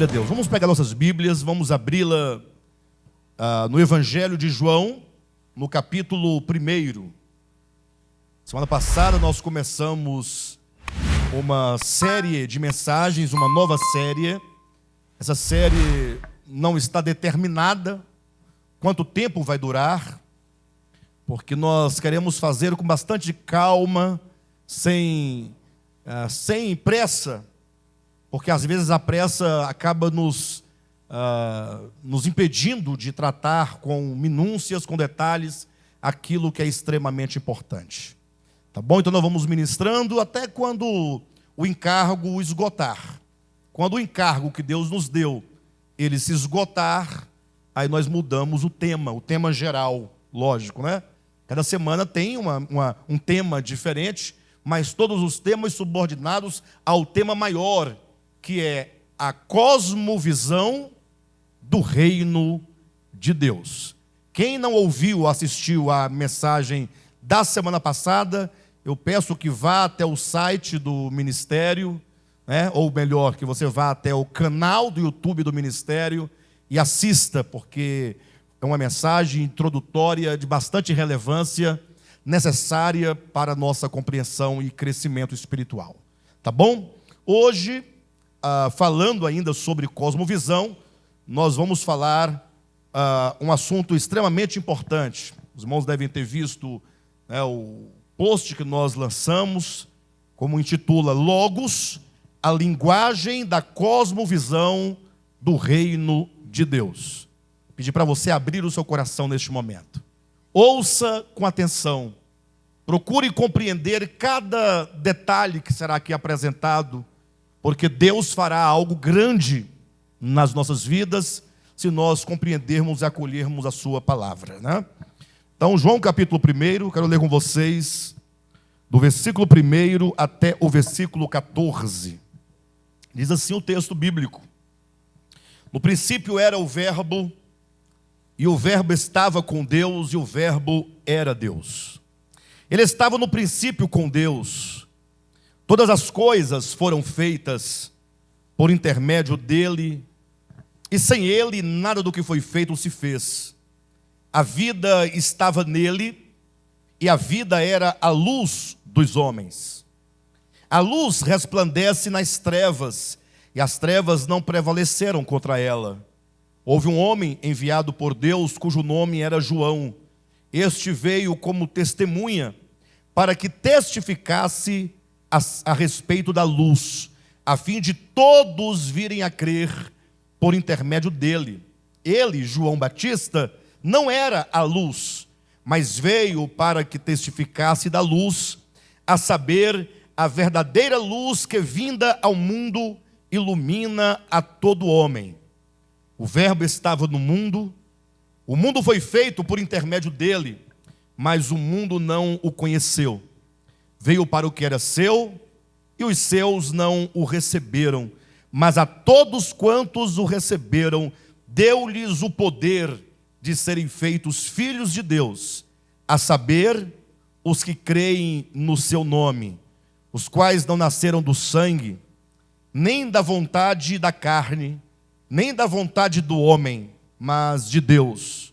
Glória a Deus. Vamos pegar nossas Bíblias, vamos abri-la no Evangelho de João, no capítulo 1. Semana passada nós começamos uma série de mensagens, uma nova série. Essa série não está determinada quanto tempo vai durar, porque nós queremos fazer com bastante calma, sem pressa, porque às vezes a pressa acaba nos impedindo de tratar com minúcias, com detalhes, aquilo que é extremamente importante. Tá bom? Então nós vamos ministrando até quando o encargo esgotar. Quando o encargo que Deus nos deu, ele se esgotar, aí nós mudamos o tema geral, lógico, né? Cada semana tem um tema diferente, mas todos os temas subordinados ao tema maior, que é a cosmovisão do reino de Deus. Quem não ouviu ou assistiu a mensagem da semana passada, eu peço que vá até o site do ministério, né? Ou melhor, que você vá até o canal do YouTube do ministério e assista, porque é uma mensagem introdutória de bastante relevância, necessária para a nossa compreensão e crescimento espiritual. Tá bom? Hoje, falando ainda sobre cosmovisão, nós vamos falar um assunto extremamente importante. Os irmãos devem ter visto, né, o post que nós lançamos, como intitula Logos, a linguagem da cosmovisão do reino de Deus. Pedir para você abrir o seu coração neste momento. Ouça com atenção. Procure compreender cada detalhe que será aqui apresentado, porque Deus fará algo grande nas nossas vidas, se nós compreendermos e acolhermos a sua palavra, né? Então, João capítulo 1, quero ler com vocês, do versículo 1 até o versículo 14. Diz assim o texto bíblico: No princípio era o Verbo, e o Verbo estava com Deus, e o Verbo era Deus. Ele estava no princípio com Deus. Todas as coisas foram feitas por intermédio dele, e sem ele nada do que foi feito se fez. A vida estava nele, e a vida era a luz dos homens. A luz resplandece nas trevas, e as trevas não prevaleceram contra ela. Houve um homem enviado por Deus, cujo nome era João. Este veio como testemunha, para que testificasse a respeito da luz, a fim de todos virem a crer por intermédio dele. Ele, João Batista, não era a luz, mas veio para que testificasse da luz, a saber, a verdadeira luz que, vinda ao mundo, ilumina a todo homem. O Verbo estava no mundo, o mundo foi feito por intermédio dele, mas o mundo não o conheceu. Veio para o que era seu, e os seus não o receberam. Mas a todos quantos o receberam, deu-lhes o poder de serem feitos filhos de Deus, a saber, os que creem no seu nome, os quais não nasceram do sangue, nem da vontade da carne, nem da vontade do homem, mas de Deus.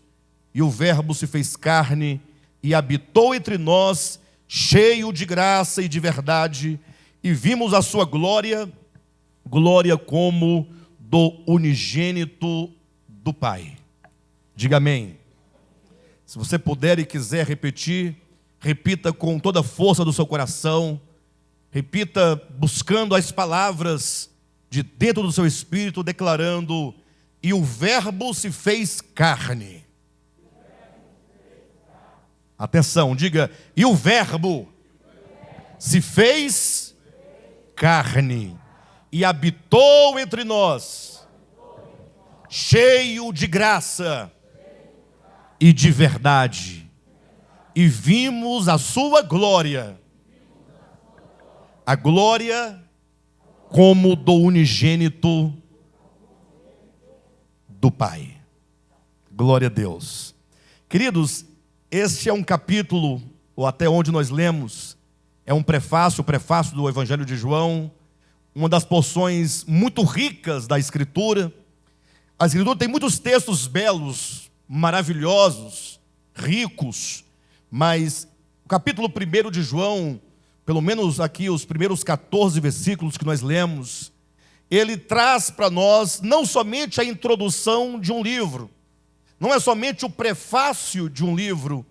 E o Verbo se fez carne e habitou entre nós, cheio de graça e de verdade, e vimos a sua glória, glória como do unigênito do Pai. Diga amém. Se você puder e quiser repetir, repita com toda a força do seu coração, repita buscando as palavras de dentro do seu espírito, declarando: e o Verbo se fez carne. Atenção, diga: e o Verbo se fez carne e habitou entre nós, cheio de graça e de verdade, e vimos a sua glória, a glória como do unigênito do Pai. Glória a Deus. Queridos, este é um capítulo, ou até onde nós lemos, é um prefácio, o prefácio do Evangelho de João, uma das porções muito ricas da Escritura. A Escritura tem muitos textos belos, maravilhosos, ricos, mas o capítulo 1 de João, pelo menos aqui os primeiros 14 versículos que nós lemos, ele traz para nós não somente a introdução de um livro, não é somente o prefácio de um livro,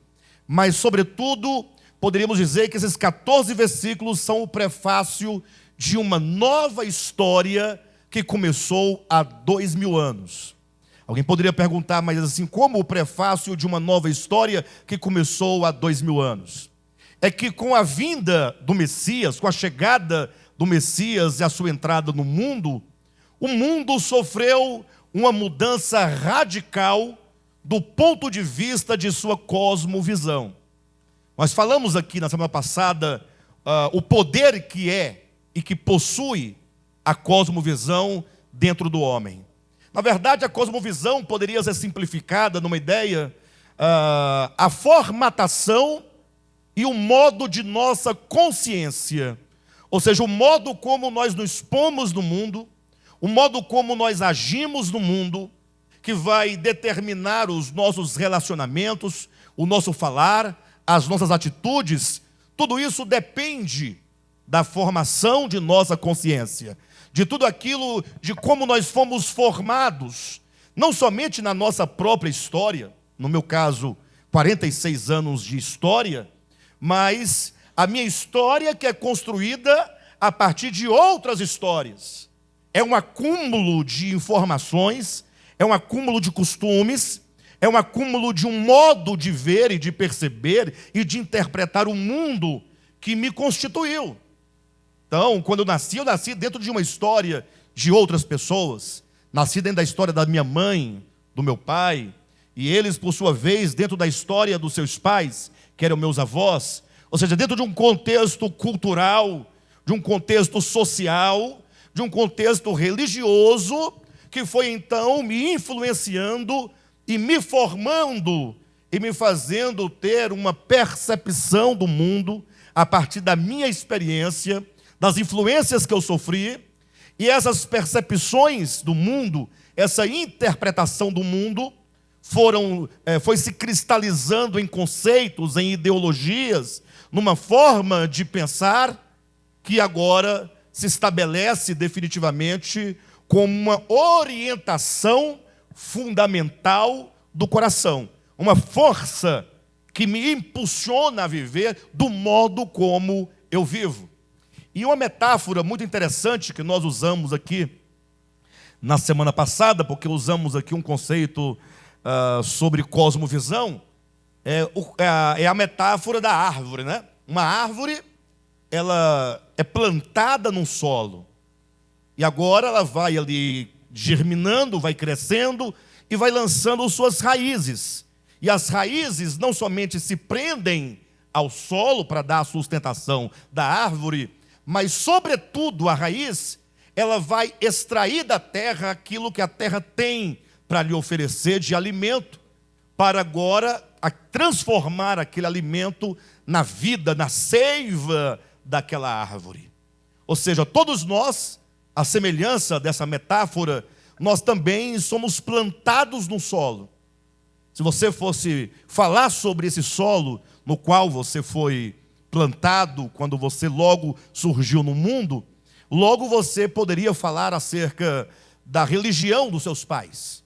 mas, sobretudo, poderíamos dizer que esses 14 versículos são o prefácio de uma nova história que começou há 2000 anos. Alguém poderia perguntar, mas assim, como o prefácio de uma nova história que começou há 2000 anos? É que com a vinda do Messias, com a chegada do Messias e a sua entrada no mundo, o mundo sofreu uma mudança radical do ponto de vista de sua cosmovisão. Nós falamos aqui na semana passada o poder que é e que possui a cosmovisão dentro do homem. Na verdade, a cosmovisão poderia ser simplificada numa ideia, a formatação e o modo de nossa consciência, ou seja, o modo como nós nos pomos no mundo, o modo como nós agimos no mundo, que vai determinar os nossos relacionamentos, o nosso falar, as nossas atitudes. Tudo isso depende da formação de nossa consciência, de tudo aquilo, de como nós fomos formados, não somente na nossa própria história, no meu caso, 46 anos de história, mas a minha história que é construída a partir de outras histórias. É um acúmulo de informações, é um acúmulo de costumes, é um acúmulo de um modo de ver e de perceber e de interpretar o mundo que me constituiu. Então, quando eu nasci dentro de uma história de outras pessoas, nasci dentro da história da minha mãe, do meu pai, e eles, por sua vez, dentro da história dos seus pais, que eram meus avós, ou seja, dentro de um contexto cultural, de um contexto social, de um contexto religioso, que foi então me influenciando e me formando e me fazendo ter uma percepção do mundo a partir da minha experiência, das influências que eu sofri, e essas percepções do mundo, essa interpretação do mundo, foi se cristalizando em conceitos, em ideologias, numa forma de pensar que agora se estabelece definitivamente como uma orientação fundamental do coração, uma força que me impulsiona a viver do modo como eu vivo. E uma metáfora muito interessante que nós usamos aqui na semana passada, porque usamos aqui um conceito sobre cosmovisão, é a metáfora da árvore, né? Uma árvore, ela é plantada num solo, e agora ela vai ali germinando, vai crescendo e vai lançando suas raízes. E as raízes não somente se prendem ao solo para dar a sustentação da árvore, mas, sobretudo, a raiz, ela vai extrair da terra aquilo que a terra tem para lhe oferecer de alimento, para agora transformar aquele alimento na vida, na seiva daquela árvore. Ou seja, todos nós, à semelhança dessa metáfora, nós também somos plantados no solo. Se você fosse falar sobre esse solo no qual você foi plantado, quando você logo surgiu no mundo, logo você poderia falar acerca da religião dos seus pais.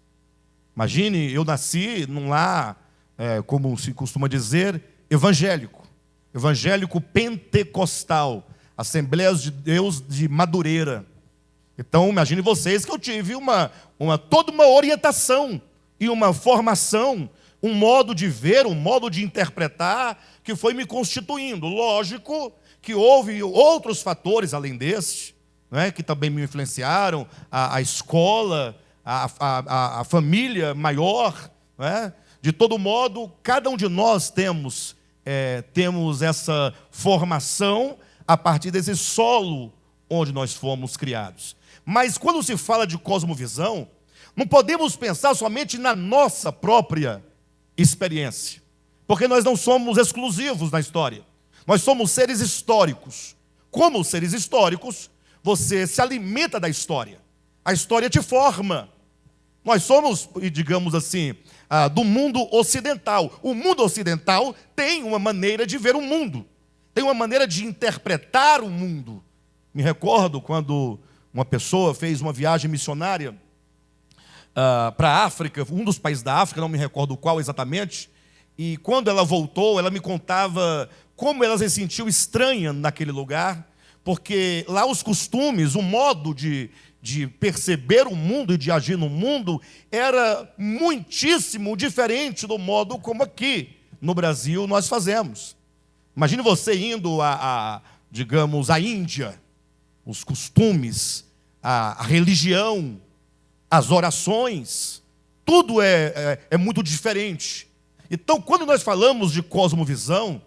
Imagine, eu nasci num lar, como se costuma dizer, evangélico pentecostal, Assembleias de Deus de Madureira. Então, imagine vocês que eu tive toda uma orientação e uma formação, um modo de ver, um modo de interpretar, que foi me constituindo. Lógico que houve outros fatores além deste, né, que também me influenciaram, a escola, a família maior, né? De todo modo, cada um de nós temos essa formação a partir desse solo onde nós fomos criados. Mas quando se fala de cosmovisão, não podemos pensar somente na nossa própria experiência, porque nós não somos exclusivos na história. Nós somos seres históricos. Como seres históricos, você se alimenta da história. A história te forma. Nós somos, digamos assim, do mundo ocidental. O mundo ocidental tem uma maneira de ver o mundo, tem uma maneira de interpretar o mundo. Me recordo quando uma pessoa fez uma viagem missionária para a África, um dos países da África, não me recordo qual exatamente, e quando ela voltou, ela me contava como ela se sentiu estranha naquele lugar, porque lá os costumes, o modo de perceber o mundo e de agir no mundo era muitíssimo diferente do modo como aqui no Brasil nós fazemos. Imagine você indo digamos, à Índia, os costumes, a religião, as orações, tudo é muito diferente. Então, quando nós falamos de cosmovisão,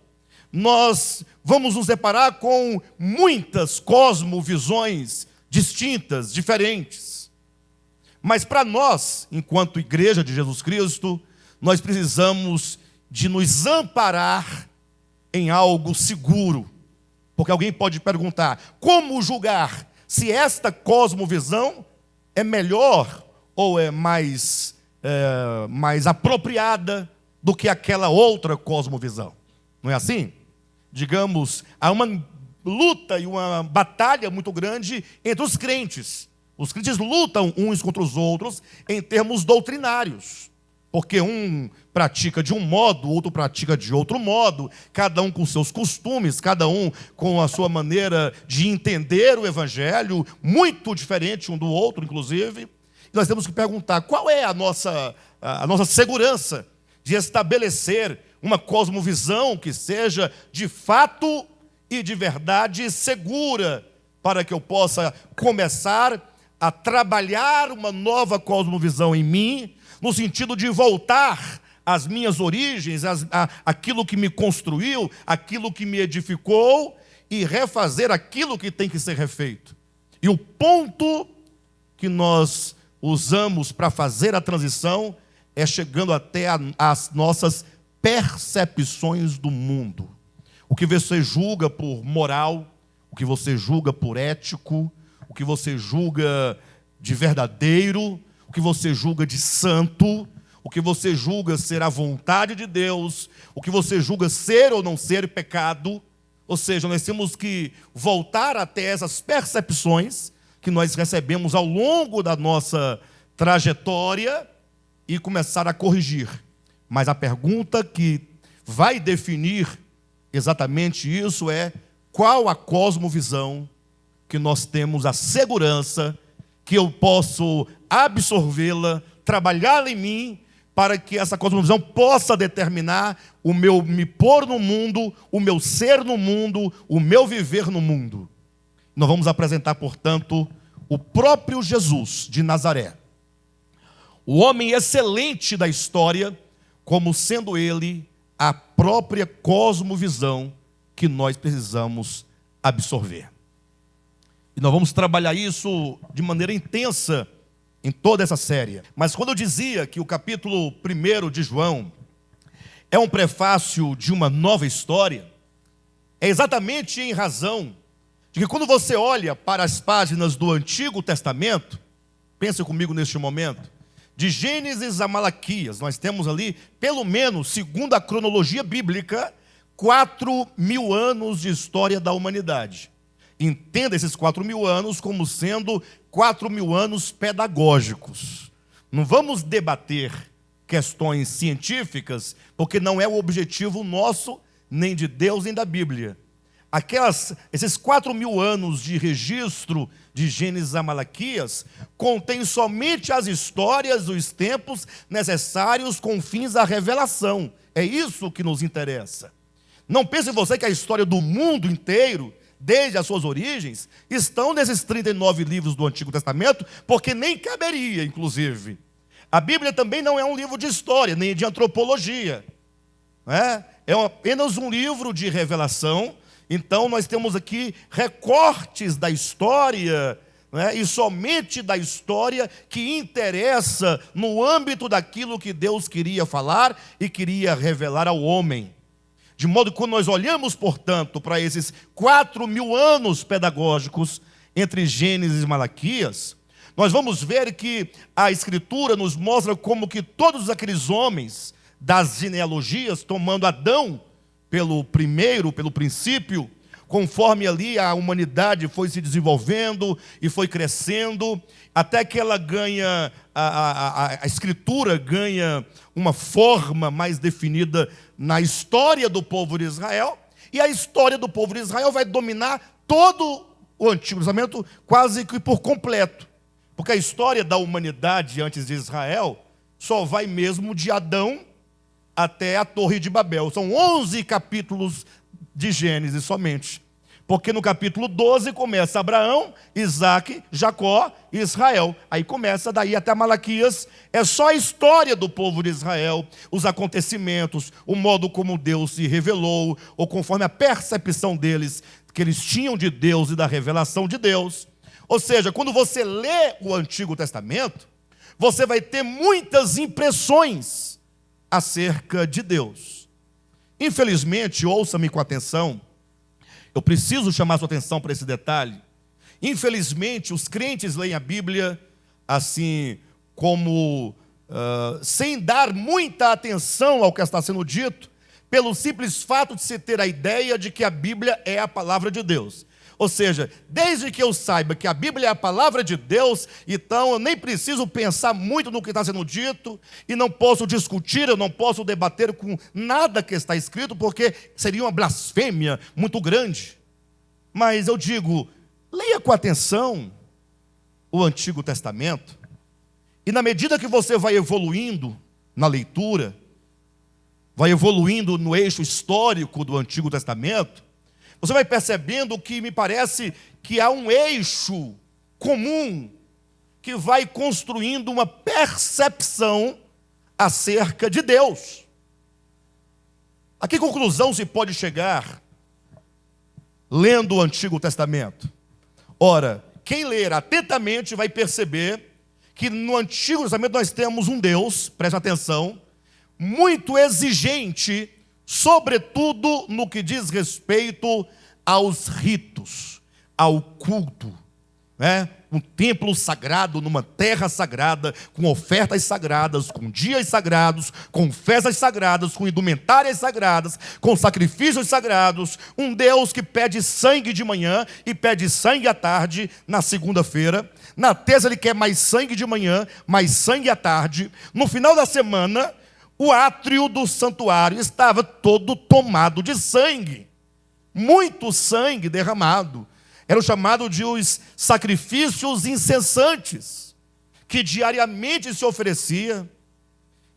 nós vamos nos deparar com muitas cosmovisões distintas, diferentes. Mas para nós, enquanto Igreja de Jesus Cristo, nós precisamos de nos amparar em algo seguro. Porque alguém pode perguntar, como julgar se esta cosmovisão é melhor ou é mais apropriada do que aquela outra cosmovisão? Não é assim? Digamos, há uma luta e uma batalha muito grande entre os crentes. Os crentes lutam uns contra os outros em termos doutrinários, porque um pratica de um modo, o outro pratica de outro modo, cada um com seus costumes, cada um com a sua maneira de entender o Evangelho, muito diferente um do outro, inclusive. E nós temos que perguntar, qual é a nossa segurança de estabelecer uma cosmovisão que seja de fato e de verdade segura, para que eu possa começar a trabalhar uma nova cosmovisão em mim, no sentido de voltar às minhas origens, aquilo que me construiu, aquilo que me edificou, e refazer aquilo que tem que ser refeito. E o ponto que nós usamos para fazer a transição é chegando até as nossas percepções do mundo. O que você julga por moral, o que você julga por ético, o que você julga de verdadeiro, o que você julga de santo, o que você julga ser a vontade de Deus, o que você julga ser ou não ser pecado. Ou seja, nós temos que voltar até essas percepções que nós recebemos ao longo da nossa trajetória e começar a corrigir. Mas a pergunta que vai definir exatamente isso é: qual a cosmovisão que nós temos a segurança que eu posso absorvê-la, trabalhá-la em mim, para que essa cosmovisão possa determinar o meu me pôr no mundo, o meu ser no mundo, o meu viver no mundo. Nós vamos apresentar, portanto, o próprio Jesus de Nazaré, o homem excelente da história, como sendo ele a própria cosmovisão que nós precisamos absorver. E nós vamos trabalhar isso de maneira intensa em toda essa série. Mas quando eu dizia que o capítulo 1 de João é um prefácio de uma nova história, é exatamente em razão de que quando você olha para as páginas do Antigo Testamento, pense comigo neste momento, de Gênesis a Malaquias, nós temos ali, pelo menos, segundo a cronologia bíblica, 4.000 anos de história da humanidade. Entenda esses 4.000 anos como sendo 4.000 anos pedagógicos. Não vamos debater questões científicas, porque não é o objetivo nosso, nem de Deus, nem da Bíblia. Esses 4.000 anos de registro de Gênesis a Malaquias contém somente as histórias dos tempos necessários com fins à revelação. É isso que nos interessa. Não pense você que a história do mundo inteiro, desde as suas origens, estão nesses 39 livros do Antigo Testamento, porque nem caberia, inclusive. A Bíblia também não é um livro de história, nem de antropologia. É apenas um livro de revelação. Então nós temos aqui recortes da história, e somente da história que interessa no âmbito daquilo que Deus queria falar e queria revelar ao homem. De modo que quando nós olhamos, portanto, para esses 4.000 anos pedagógicos, entre Gênesis e Malaquias, nós vamos ver que a Escritura nos mostra como que todos aqueles homens das genealogias, tomando Adão pelo princípio, conforme ali a humanidade foi se desenvolvendo e foi crescendo, até que ela ganha, a Escritura ganha uma forma mais definida na história do povo de Israel, e a história do povo de Israel vai dominar todo o Antigo Testamento quase que por completo, porque a história da humanidade antes de Israel só vai mesmo de Adão até a Torre de Babel. São 11 capítulos de Gênesis somente. Porque no capítulo 12 começa Abraão, Isaac, Jacó e Israel. Aí começa daí até Malaquias. É só a história do povo de Israel, os acontecimentos, o modo como Deus se revelou, ou conforme a percepção deles, que eles tinham de Deus e da revelação de Deus. Ou seja, quando você lê o Antigo Testamento, você vai ter muitas impressões acerca de Deus. Infelizmente, ouça-me com atenção, eu preciso chamar sua atenção para esse detalhe. Infelizmente, os crentes leem a Bíblia assim, como sem dar muita atenção ao que está sendo dito, pelo simples fato de se ter a ideia de que a Bíblia é a palavra de Deus. Ou seja, desde que eu saiba que a Bíblia é a palavra de Deus, então eu nem preciso pensar muito no que está sendo dito, e não posso discutir, eu não posso debater com nada que está escrito, porque seria uma blasfêmia muito grande. Mas eu digo, leia com atenção o Antigo Testamento, e na medida que você vai evoluindo na leitura, vai evoluindo no eixo histórico do Antigo Testamento, você vai percebendo que me parece que há um eixo comum que vai construindo uma percepção acerca de Deus. A que conclusão se pode chegar lendo o Antigo Testamento? Ora, quem ler atentamente vai perceber que no Antigo Testamento nós temos um Deus, preste atenção, muito exigente, sobretudo no que diz respeito aos ritos, ao culto, né? Um templo sagrado, numa terra sagrada, com ofertas sagradas, com dias sagrados, com festas sagradas, com indumentárias sagradas, com sacrifícios sagrados, um Deus que pede sangue de manhã e pede sangue à tarde na segunda-feira, na terça ele quer mais sangue de manhã, mais sangue à tarde, no final da semana o átrio do santuário estava todo tomado de sangue. Muito sangue derramado. Era o chamado de os sacrifícios incessantes, que diariamente se oferecia.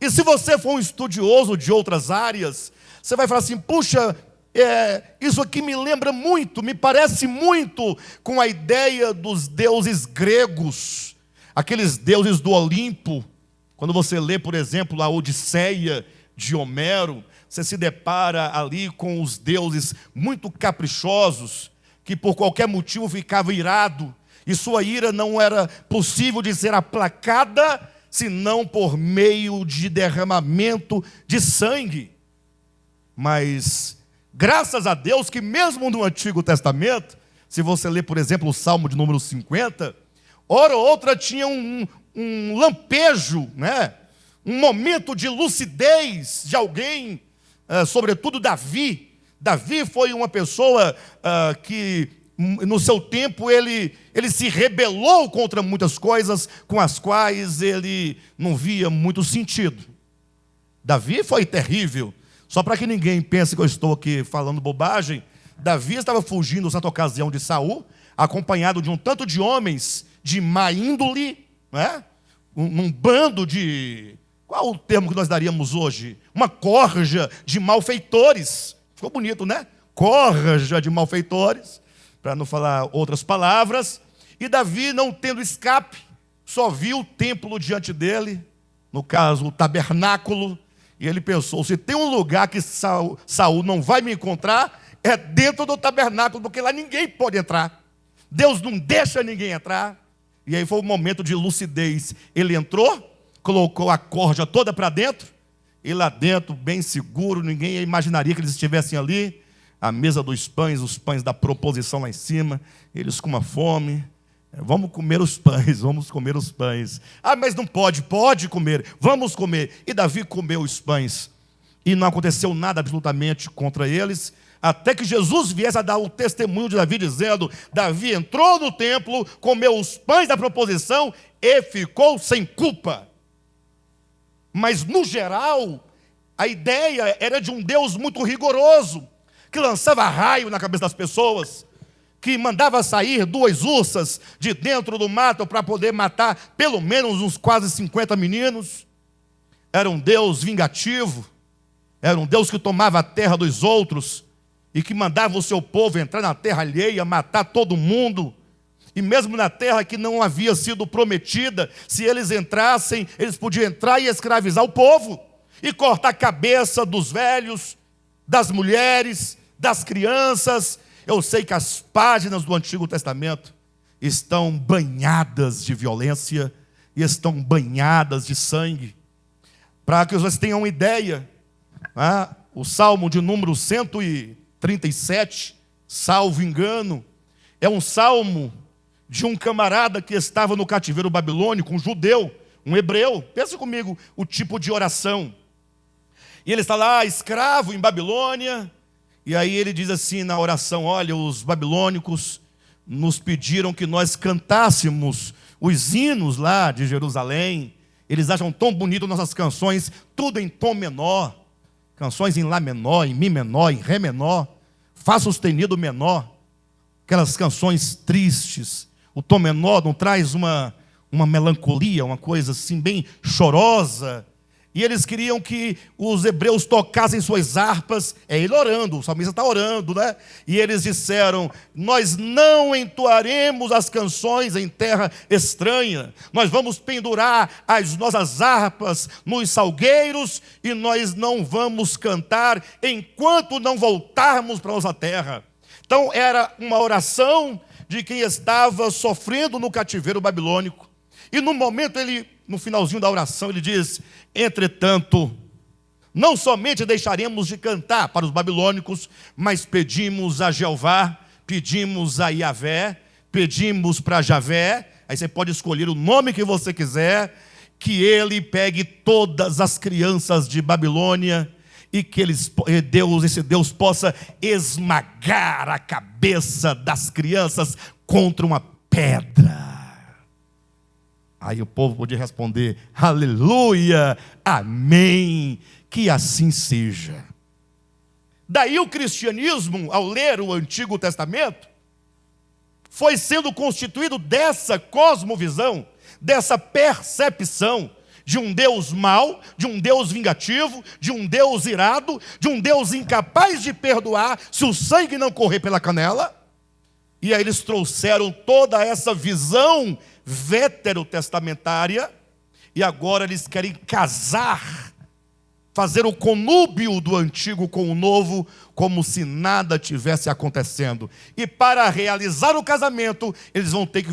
E se você for um estudioso de outras áreas, você vai falar assim, puxa, isso aqui me lembra muito, me parece muito com a ideia dos deuses gregos, aqueles deuses do Olimpo. Quando você lê, por exemplo, a Odisseia de Homero, você se depara ali com os deuses muito caprichosos, que por qualquer motivo ficava irado, e sua ira não era possível de ser aplacada, senão por meio de derramamento de sangue. Mas, graças a Deus que mesmo no Antigo Testamento, se você ler, por exemplo, o Salmo de número 50, hora ou outra tinha um lampejo, né? Um momento de lucidez de alguém, sobretudo Davi. Davi foi uma pessoa que, no seu tempo, ele se rebelou contra muitas coisas com as quais ele não via muito sentido. Davi foi terrível. Só para que ninguém pense que eu estou aqui falando bobagem, Davi estava fugindo, certa ocasião, de Saul, acompanhado de um tanto de homens de má índole, né? Um bando de... Qual o termo que nós daríamos hoje? Uma corja de malfeitores. Ficou bonito, né? Corja de malfeitores, para não falar outras palavras. E Davi, não tendo escape, só viu o templo diante dele, no caso, o tabernáculo, e ele pensou, se tem um lugar que Saul não vai me encontrar, é dentro do tabernáculo, porque lá ninguém pode entrar. Deus não deixa ninguém entrar. E aí foi um momento de lucidez. Ele entrou, colocou a corja toda para dentro, e lá dentro, bem seguro, ninguém imaginaria que eles estivessem ali, a mesa dos pães, os pães da proposição lá em cima, eles com uma fome, Vamos comer os pães, vamos comer os pães. Ah, mas não pode, pode comer, vamos comer. E Davi comeu os pães. E não aconteceu nada absolutamente contra eles, até que Jesus viesse a dar o testemunho de Davi, dizendo: Davi entrou no templo, comeu os pães da proposição e ficou sem culpa. Mas, no geral, a ideia era de um Deus muito rigoroso, que lançava raio na cabeça das pessoas, que mandava sair 2 ursas de dentro do mato para poder matar pelo menos uns quase 50 meninos. Era um Deus vingativo, era um Deus que tomava a terra dos outros e que mandava o seu povo entrar na terra alheia, matar todo mundo. E mesmo na terra que não havia sido prometida, se eles entrassem, eles podiam entrar e escravizar o povo, e cortar a cabeça dos velhos, das mulheres, das crianças. Eu sei que as páginas do Antigo Testamento estão banhadas de violência, e estão banhadas de sangue. Para que vocês tenham uma ideia, o Salmo de número 137, salvo engano, é um salmo de um camarada que estava no cativeiro babilônico, um judeu, um hebreu. Pensa comigo o tipo de oração. E ele está lá, escravo em Babilônia, e aí ele diz assim na oração: olha, os babilônicos nos pediram que nós cantássemos os hinos lá de Jerusalém. Eles acham tão bonito nossas canções, tudo em tom menor. Canções em Lá menor, em Mi menor, em Ré menor, Fá sustenido menor. Aquelas canções tristes. O tom menor não traz uma melancolia, uma coisa assim bem chorosa. E eles queriam que os hebreus tocassem suas harpas. É ele orando, o salmista está orando, né? E eles disseram: nós não entoaremos as canções em terra estranha. Nós vamos pendurar as nossas harpas nos salgueiros e nós não vamos cantar enquanto não voltarmos para a nossa terra. Então era uma oração de quem estava sofrendo no cativeiro babilônico. E no momento, no finalzinho da oração, ele diz: entretanto, não somente deixaremos de cantar para os babilônicos, mas pedimos a Jeová, pedimos a Iavé, pedimos para Javé. Aí você pode escolher o nome que você quiser, que ele pegue todas as crianças de Babilônia e que esse Deus possa esmagar a cabeça das crianças contra uma pedra. Aí o povo podia responder: aleluia, amém, que assim seja. Daí o cristianismo, ao ler o Antigo Testamento, foi sendo constituído dessa cosmovisão, dessa percepção de um Deus mau, de um Deus vingativo, de um Deus irado, de um Deus incapaz de perdoar se o sangue não correr pela canela. E aí eles trouxeram toda essa visão veterotestamentária, e agora eles querem casar, fazer o conúbio do antigo com o novo, como se nada tivesse acontecendo. E para realizar o casamento, eles vão ter que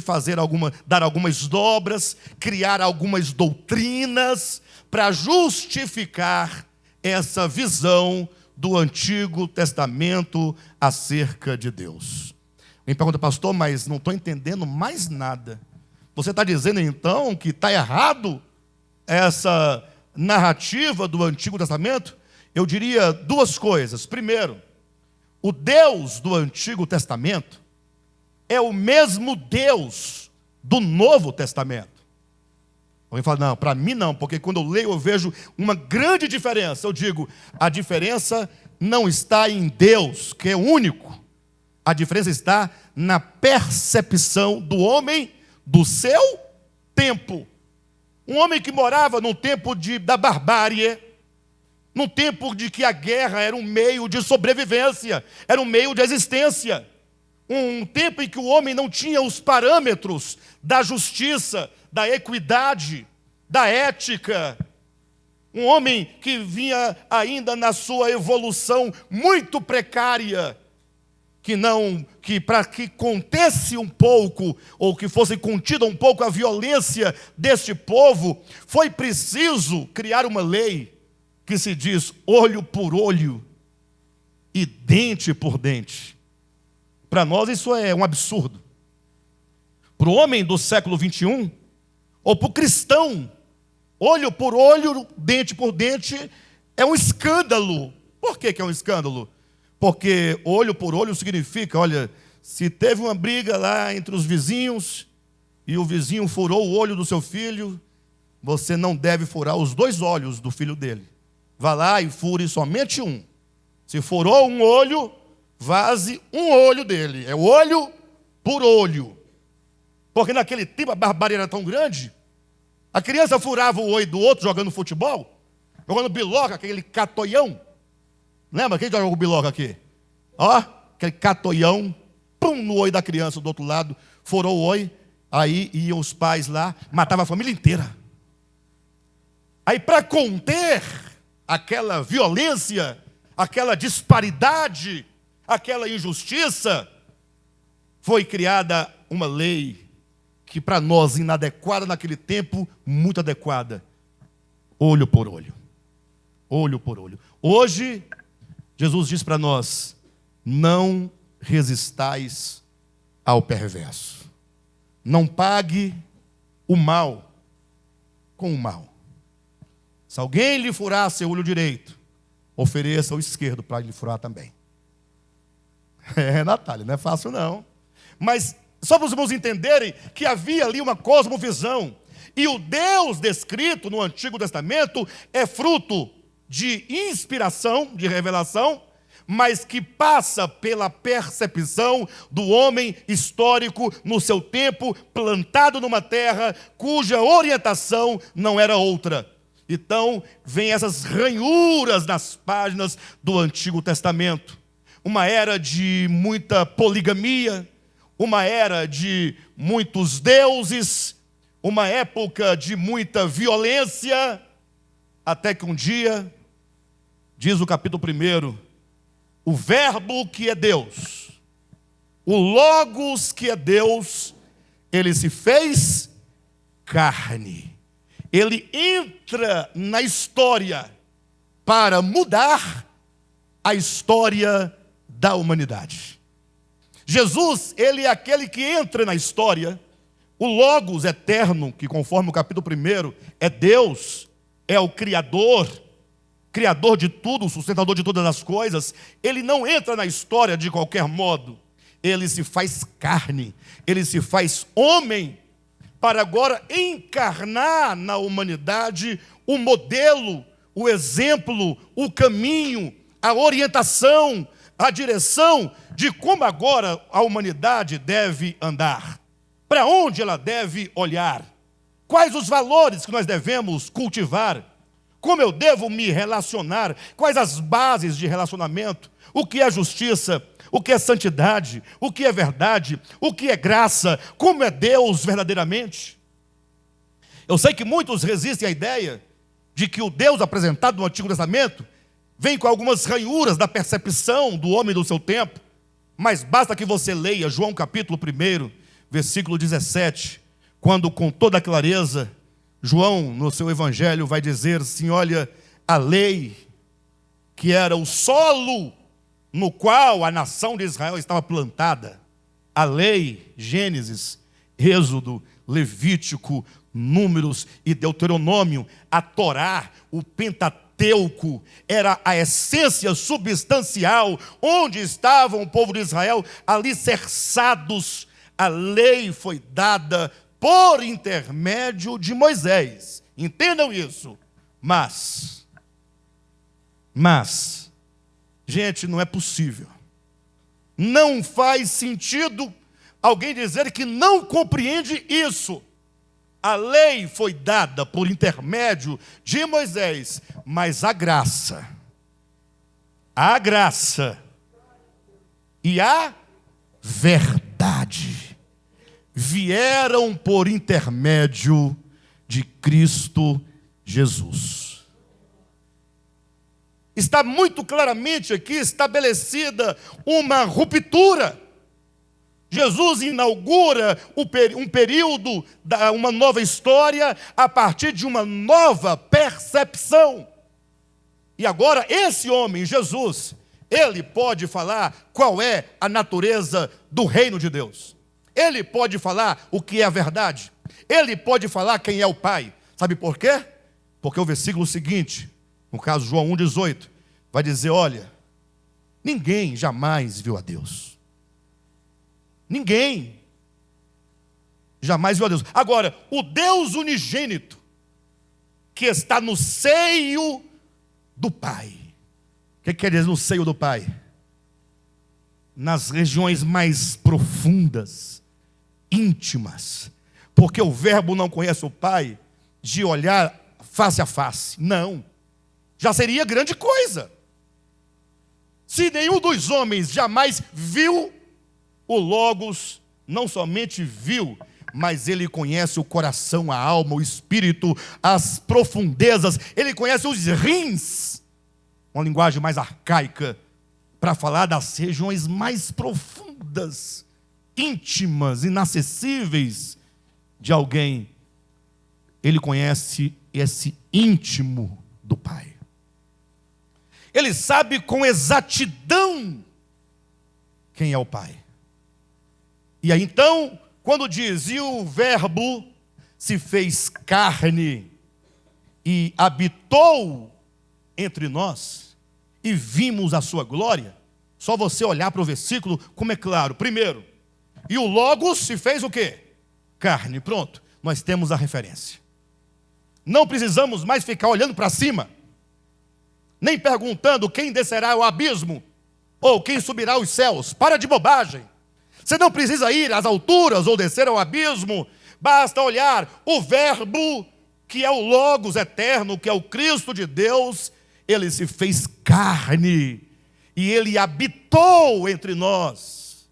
dar algumas dobras, criar algumas doutrinas para justificar essa visão do Antigo Testamento acerca de Deus. Me pergunta: pastor, mas não estou entendendo mais nada. Você está dizendo então que está errado essa narrativa do Antigo Testamento? Eu diria 2 coisas. Primeiro, o Deus do Antigo Testamento é o mesmo Deus do Novo Testamento. Alguém fala: não, para mim não, porque quando eu leio eu vejo uma grande diferença. Eu digo: a diferença não está em Deus, que é único. A diferença está na percepção do homem do seu tempo. Um homem que morava num tempo da barbárie, num tempo de que a guerra era um meio de sobrevivência, era um meio de existência. Um tempo em que o homem não tinha os parâmetros da justiça, da equidade, da ética. Um homem que vinha ainda na sua evolução muito precária, que para que contesse um pouco, ou que fosse contida um pouco a violência deste povo, foi preciso criar uma lei que se diz olho por olho e dente por dente. Para nós isso é um absurdo. Para Para o homem do século 21, ou para o cristão, olho por olho, dente por dente, é um escândalo. Por que é um escândalo? Porque olho por olho significa, olha, se teve uma briga lá entre os vizinhos, e o vizinho furou o olho do seu filho, você não deve furar os 2 olhos do filho dele. Vá lá e fure somente um. Se furou um olho, vaze um olho dele. É olho por olho. Porque naquele tempo a barbaridade era tão grande, a criança furava o olho do outro jogando futebol, jogando biloca, aquele catoião. Lembra? Quem já jogou biloca aqui? Ó, aquele catoião, pum, no olho da criança do outro lado, furou o olho, aí iam os pais lá, matavam a família inteira. Aí para conter aquela violência, aquela disparidade, aquela injustiça, foi criada uma lei que para nós inadequada naquele tempo, muito adequada. Olho por olho. Olho por olho. Hoje, Jesus diz para nós, não resistais ao perverso. Não pague o mal com o mal. Se alguém lhe furar seu olho direito, ofereça o esquerdo para lhe furar também. Natália, não é fácil não. Mas só para os irmãos entenderem que havia ali uma cosmovisão. E o Deus descrito no Antigo Testamento é fruto de inspiração, de revelação, mas que passa pela percepção do homem histórico no seu tempo, plantado numa terra cuja orientação não era outra. Então, vem essas ranhuras nas páginas do Antigo Testamento. Uma era de muita poligamia, uma era de muitos deuses, uma época de muita violência, até que um dia, diz o capítulo 1, o verbo que é Deus, o Logos que é Deus, ele se fez carne. Ele entra na história para mudar a história da humanidade. Jesus, ele é aquele que entra na história. O Logos eterno, que conforme o capítulo 1, é Deus, é o Criador de tudo, sustentador de todas as coisas. Ele não entra na história de qualquer modo. Ele se faz carne, ele se faz homem, para agora encarnar na humanidade o modelo, o exemplo, o caminho, a orientação, a direção de como agora a humanidade deve andar, para onde ela deve olhar, quais os valores que nós devemos cultivar, como eu devo me relacionar, quais as bases de relacionamento, o que é justiça, o que é santidade, o que é verdade, o que é graça, como é Deus verdadeiramente. Eu sei que muitos resistem à ideia de que o Deus apresentado no Antigo Testamento vem com algumas ranhuras da percepção do homem do seu tempo, mas basta que você leia João capítulo 1, versículo 17, quando com toda clareza, João no seu evangelho vai dizer assim, olha, a lei que era o solo no qual a nação de Israel estava plantada, a lei, Gênesis, Êxodo, Levítico, Números e Deuteronômio, a Torá, o Pentateuco, era a essência substancial, onde estavam o povo de Israel alicerçados. A lei foi dada por intermédio de Moisés. Entendam isso. Mas, gente, não é possível. Não faz sentido alguém dizer que não compreende isso. A lei foi dada por intermédio de Moisés, mas a graça e a verdade vieram por intermédio de Cristo Jesus. Está muito claramente aqui estabelecida uma ruptura. Jesus inaugura um período, uma nova história, a partir de uma nova percepção. E agora esse homem, Jesus, ele pode falar qual é a natureza do reino de Deus. Ele pode falar o que é a verdade. Ele pode falar quem é o Pai. Sabe por quê? Porque o versículo seguinte, no caso João 1,18, vai dizer, olha, ninguém jamais viu a Deus. Ninguém jamais viu a Deus. Agora, o Deus unigênito, que está no seio do Pai. O que quer dizer no seio do Pai? Nas regiões mais profundas, íntimas. Porque o Verbo não conhece o Pai de olhar face a face. Não. Já seria grande coisa. Se nenhum dos homens jamais viu, o Logos não somente viu, mas ele conhece o coração, a alma, o espírito, as profundezas. Ele conhece os rins, uma linguagem mais arcaica, para falar das regiões mais profundas, íntimas, inacessíveis de alguém. Ele conhece esse íntimo do Pai. Ele sabe com exatidão quem é o Pai. E aí então, quando diz, e o Verbo se fez carne e habitou entre nós, e vimos a sua glória, só você olhar para o versículo, como é claro. Primeiro, e o Logos se fez o quê? Carne. Pronto, nós temos a referência. Não precisamos mais ficar olhando para cima, nem perguntando quem descerá ao abismo, ou quem subirá aos céus. Para de bobagem. Você não precisa ir às alturas ou descer ao abismo, basta olhar o Verbo, que é o Logos eterno, que é o Cristo de Deus. Ele se fez carne e ele habitou entre nós.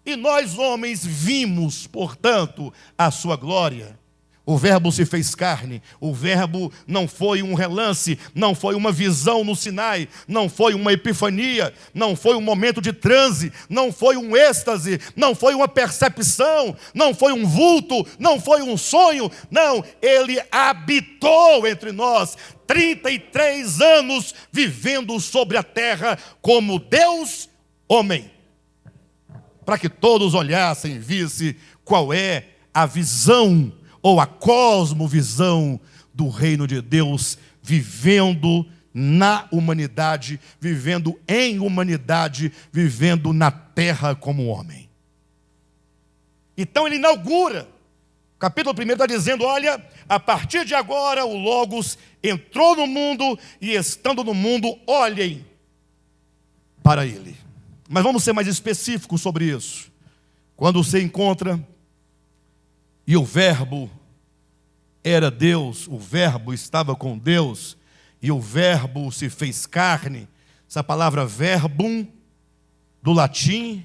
E nós, homens, vimos, portanto, a sua glória. O Verbo se fez carne. O Verbo não foi um relance, não foi uma visão no Sinai, não foi uma epifania, não foi um momento de transe, não foi um êxtase, não foi uma percepção, não foi um vulto, não foi um sonho. Não, ele habitou entre nós. 33 anos vivendo sobre a terra como Deus, homem. Para que todos olhassem e vissem qual é a visão ou a cosmovisão do reino de Deus, vivendo na humanidade, vivendo em humanidade, vivendo na terra como homem. Então ele inaugura, o capítulo 1 está dizendo, olha, a partir de agora o Logos entrou no mundo e estando no mundo, olhem para ele. Mas vamos ser mais específicos sobre isso. Quando você encontra e o Verbo era Deus, o Verbo estava com Deus, e o Verbo se fez carne. Essa palavra verbum, do latim,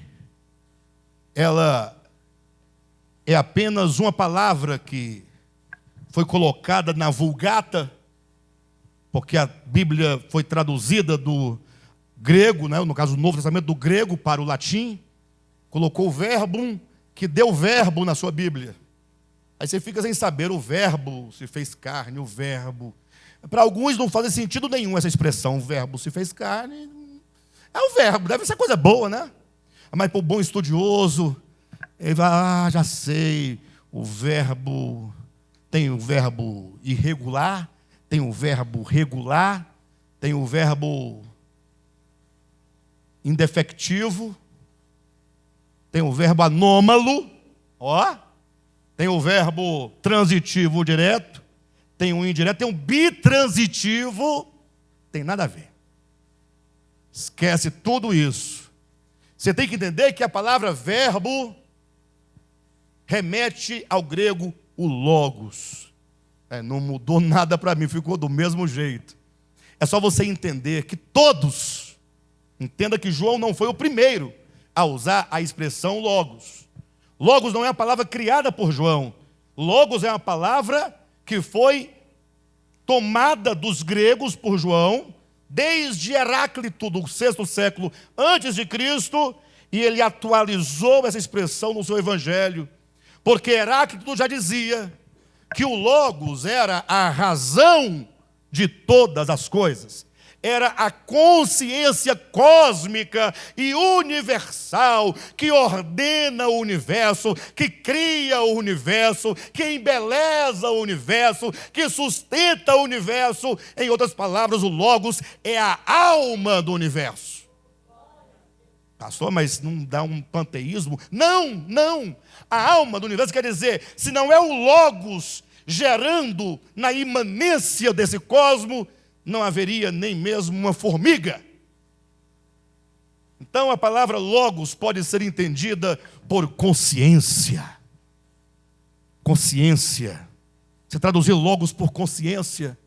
ela é apenas uma palavra que foi colocada na Vulgata, porque a Bíblia foi traduzida do grego, né, no caso do Novo Testamento, do grego para o latim. Colocou o verbum, que deu verbo na sua Bíblia. Aí você fica sem saber, o Verbo se fez carne, o Verbo. Para alguns não faz sentido nenhum essa expressão, o Verbo se fez carne. É o Verbo, deve ser coisa boa, né? Mas para o bom estudioso, ele vai, já sei, o Verbo, tem o verbo irregular, tem o verbo regular, tem o verbo indefectivo, tem o verbo anômalo, ó. Tem o verbo transitivo direto, tem um indireto, tem um bitransitivo, tem nada a ver. Esquece tudo isso. Você tem que entender que a palavra verbo remete ao grego o logos. Não mudou nada para mim, ficou do mesmo jeito. É só você entender que todos, entenda que João não foi o primeiro a usar a expressão logos. Logos não é uma palavra criada por João. Logos é uma palavra que foi tomada dos gregos por João, desde Heráclito, do 6º século antes de Cristo, e ele atualizou essa expressão no seu evangelho, porque Heráclito já dizia que o Logos era a razão de todas as coisas. era a consciência cósmica e universal que ordena o universo, que cria o universo, que embeleza o universo, que sustenta o universo. Em outras palavras, o Logos é a alma do universo. Pastor, mas não dá um panteísmo? Não. A alma do universo quer dizer, se não é o Logos gerando na imanência desse cosmo, não haveria nem mesmo uma formiga. Então a palavra Logos pode ser entendida por consciência. Consciência. Você traduzir Logos por consciência,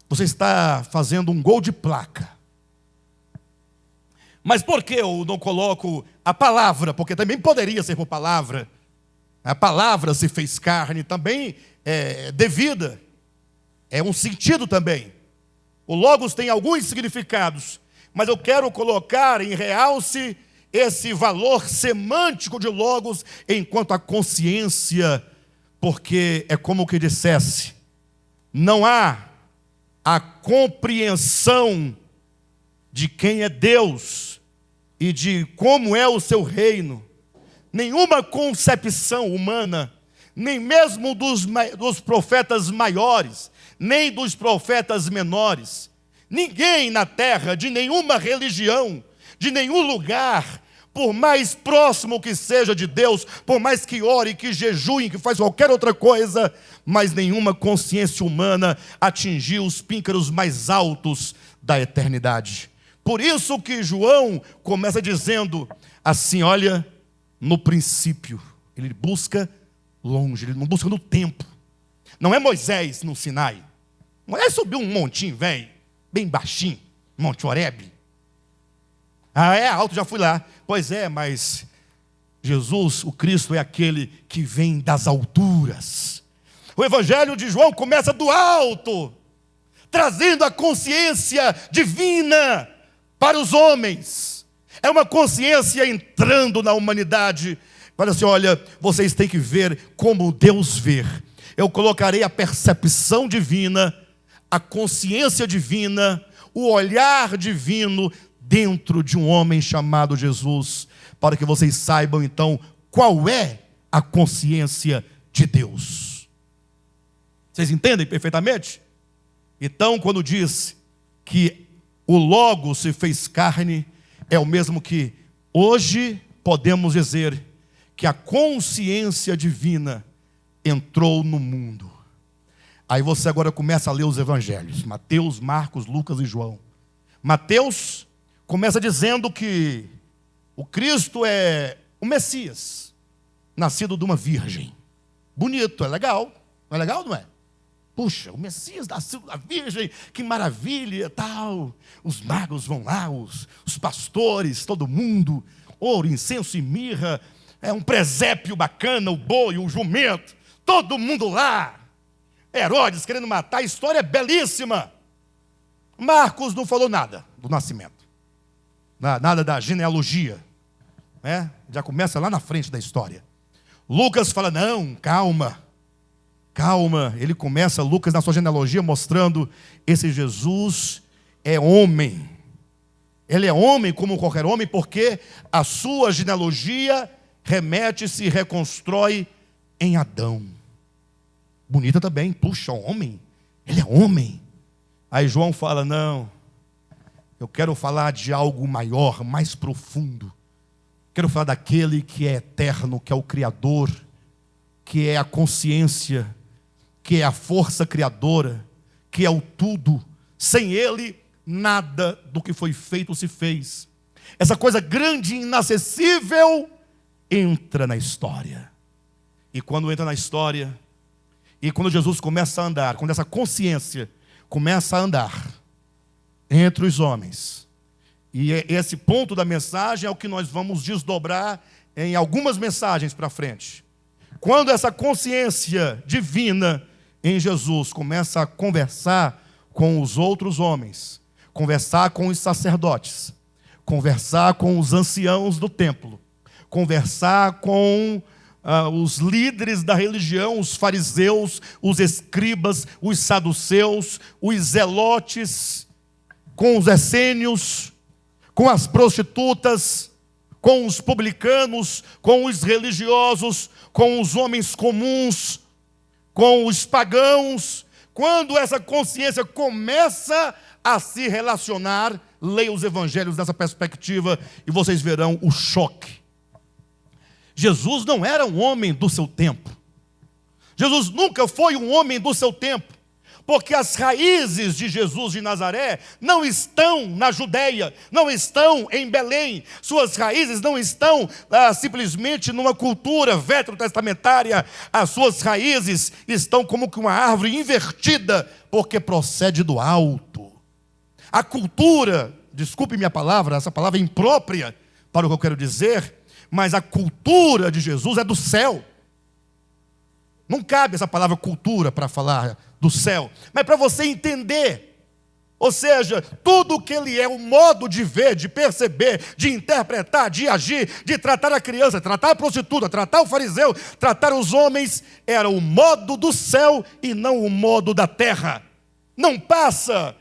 você está fazendo um gol de placa. Mas por que eu não coloco a palavra? Porque também poderia ser por palavra. A palavra se fez carne, também é devida. É um sentido também. O Logos tem alguns significados, mas eu quero colocar em realce esse valor semântico de Logos enquanto a consciência, porque é como que dissesse, não há a compreensão de quem é Deus e de como é o seu reino, nenhuma concepção humana, nem mesmo dos profetas maiores, nem dos profetas menores, ninguém na terra, de nenhuma religião, de nenhum lugar, por mais próximo que seja de Deus, por mais que ore, que jejue, que faz qualquer outra coisa, mas nenhuma consciência humana atingiu os píncaros mais altos da eternidade. Por isso que João começa dizendo assim, olha, no princípio, ele busca longe, ele não busca no tempo. Não é Moisés no Sinai. Moisés subiu um montinho, velho, bem baixinho, Monte Horebe. Ah, é alto, já fui lá. Pois é, mas Jesus, o Cristo, é aquele que vem das alturas. O Evangelho de João começa do alto, trazendo a consciência divina para os homens. É uma consciência entrando na humanidade. Fala assim, olha, vocês têm que ver como Deus vê. Eu colocarei a percepção divina, a consciência divina, o olhar divino dentro de um homem chamado Jesus, para que vocês saibam então qual é a consciência de Deus. Vocês entendem perfeitamente? Então, quando diz que o Logos se fez carne, é o mesmo que hoje podemos dizer que a consciência divina entrou no mundo. Aí você agora começa a ler os evangelhos, Mateus, Marcos, Lucas e João. Mateus começa dizendo que o Cristo é o Messias, nascido de uma virgem. Bonito, é legal. Não é legal, não é? Puxa, o Messias nascido da virgem, que maravilha, tal. Os magos vão lá, os pastores, todo mundo, ouro, incenso e mirra. É um presépio bacana, o boi, o jumento, todo mundo lá. Herodes querendo matar, a história é belíssima. Marcos não falou nada do nascimento. Nada da genealogia, né? Já começa lá na frente da história. Lucas fala, não, calma, ele começa, Lucas, na sua genealogia, mostrando esse Jesus é homem. Ele é homem como qualquer homem, porque a sua genealogia remete-se e reconstrói em Adão. Bonita também, puxa, homem, ele é homem. Aí João fala, não, eu quero falar de algo maior, mais profundo. Quero falar daquele que é eterno, que é o Criador, que é a consciência, que é a força criadora, que é o tudo. Sem Ele, nada do que foi feito se fez. Essa coisa grande e inacessível entra na história. E quando entra na história, e quando Jesus começa a andar, quando essa consciência começa a andar entre os homens, e esse ponto da mensagem é o que nós vamos desdobrar em algumas mensagens para frente. Quando essa consciência divina em Jesus começa a conversar com os outros homens, conversar com os sacerdotes, conversar com os anciãos do templo, conversar com os líderes da religião, os fariseus, os escribas, os saduceus, os zelotes, com os essênios, com as prostitutas, com os publicanos, com os religiosos, com os homens comuns, com os pagãos. Quando essa consciência começa a se relacionar, leia os evangelhos dessa perspectiva e vocês verão o choque. Jesus não era um homem do seu tempo. Jesus nunca foi um homem do seu tempo. Porque as raízes de Jesus de Nazaré não estão na Judeia, não estão em Belém. Suas raízes não estão simplesmente numa cultura veterotestamentária. As suas raízes estão como que uma árvore invertida, porque procede do alto. A cultura, desculpe minha palavra, essa palavra é imprópria para o que eu quero dizer, mas a cultura de Jesus é do céu. Não cabe essa palavra cultura para falar do céu, mas para você entender, ou seja, tudo o que ele é, o modo de ver, de perceber, de interpretar, de agir, de tratar a criança, tratar a prostituta, tratar o fariseu, tratar os homens, era o modo do céu e não o modo da terra. Não passa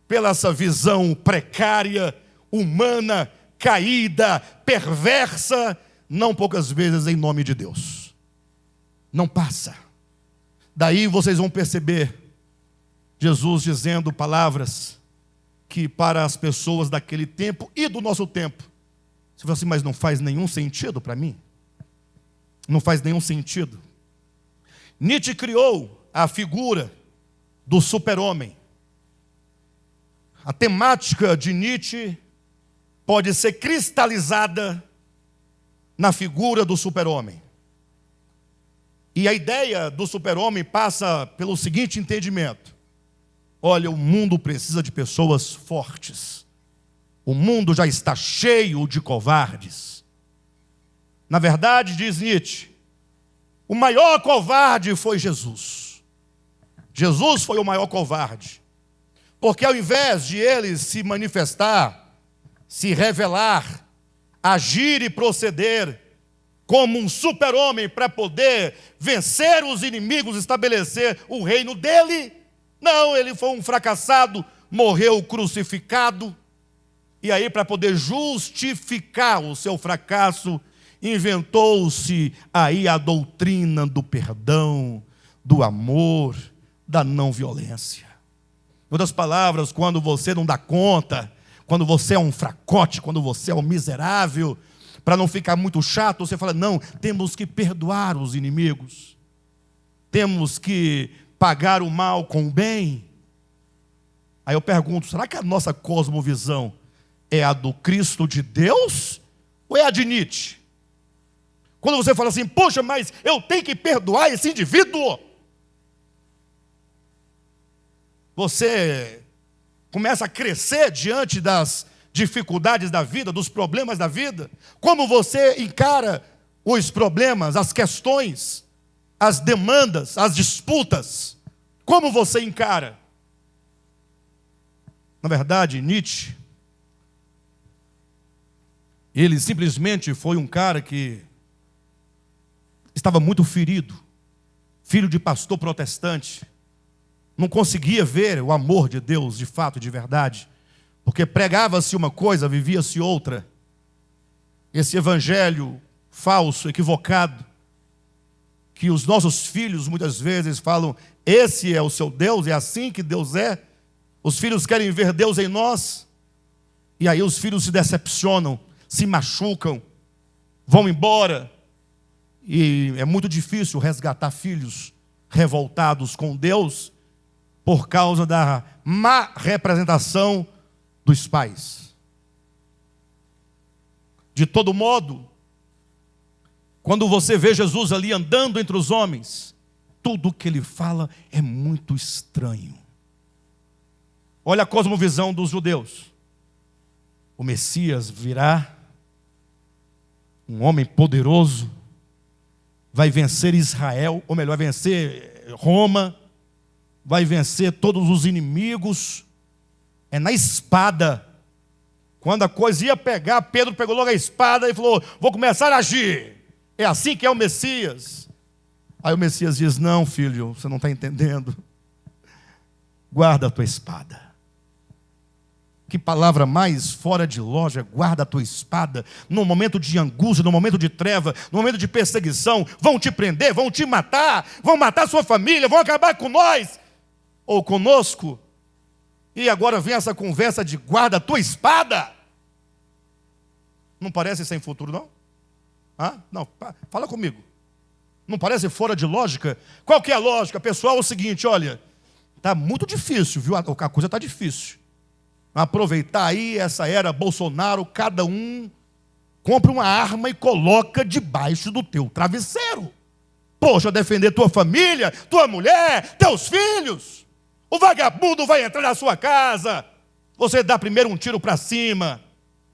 pela essa visão precária, humana, caída, perversa, não poucas vezes em nome de Deus. Não passa. Daí vocês vão perceber Jesus dizendo palavras que para as pessoas daquele tempo e do nosso tempo, você fala assim, mas não faz nenhum sentido para mim? Não faz nenhum sentido. Nietzsche criou a figura do super-homem. A temática de Nietzsche pode ser cristalizada na figura do super-homem. E a ideia do super-homem passa pelo seguinte entendimento. Olha, o mundo precisa de pessoas fortes. O mundo já está cheio de covardes. Na verdade, diz Nietzsche, o maior covarde foi Jesus. Jesus foi o maior covarde. Porque ao invés de ele se manifestar, se revelar, agir e proceder como um super-homem para poder vencer os inimigos, estabelecer o reino dele. Não, ele foi um fracassado, morreu crucificado. E aí, para poder justificar o seu fracasso, inventou-se aí a doutrina do perdão, do amor, da não violência. Em outras palavras, quando você não dá conta, quando você é um fracote, quando você é um miserável, para não ficar muito chato, você fala, não, temos que perdoar os inimigos. Temos que pagar o mal com o bem. Aí eu pergunto, será que a nossa cosmovisão é a do Cristo de Deus ou é a de Nietzsche? Quando você fala assim, poxa, mas eu tenho que perdoar esse indivíduo. Você começa a crescer diante das dificuldades da vida, dos problemas da vida. Como você encara os problemas, as questões, as demandas, as disputas? Como você encara? Na verdade, Nietzsche, ele simplesmente foi um cara que estava muito ferido, filho de pastor protestante, não conseguia ver o amor de Deus de fato, de verdade, porque pregava-se uma coisa, vivia-se outra. Esse evangelho falso, equivocado, que os nossos filhos muitas vezes falam, esse é o seu Deus, é assim que Deus é. Os filhos querem ver Deus em nós, e aí os filhos se decepcionam, se machucam, vão embora, e é muito difícil resgatar filhos revoltados com Deus, por causa da má representação dos pais. De todo modo, quando você vê Jesus ali andando entre os homens, tudo o que ele fala é muito estranho. Olha a cosmovisão dos judeus. O Messias virá, um homem poderoso, vai vencer Israel, ou melhor, vai vencer Roma, vai vencer todos os inimigos. É na espada. Quando a coisa ia pegar, Pedro pegou logo a espada e falou, vou começar a agir. É assim que é o Messias. Aí o Messias diz, não, filho, você não está entendendo. Guarda a tua espada. Que palavra mais fora de loja. Guarda a tua espada. No momento de angústia, no momento de treva, no momento de perseguição, vão te prender, vão te matar, vão matar sua família, vão acabar com nós ou conosco. E agora vem essa conversa de guarda a tua espada. Não parece sem futuro, não? Não, fala comigo. Não parece fora de lógica? Qual que é a lógica? Pessoal, é o seguinte, olha, está muito difícil, viu? A coisa está difícil. Aproveitar aí essa era Bolsonaro, cada um compra uma arma e coloca debaixo do teu travesseiro. Poxa, defender tua família, tua mulher, teus filhos. O vagabundo vai entrar na sua casa. Você dá primeiro um tiro para cima.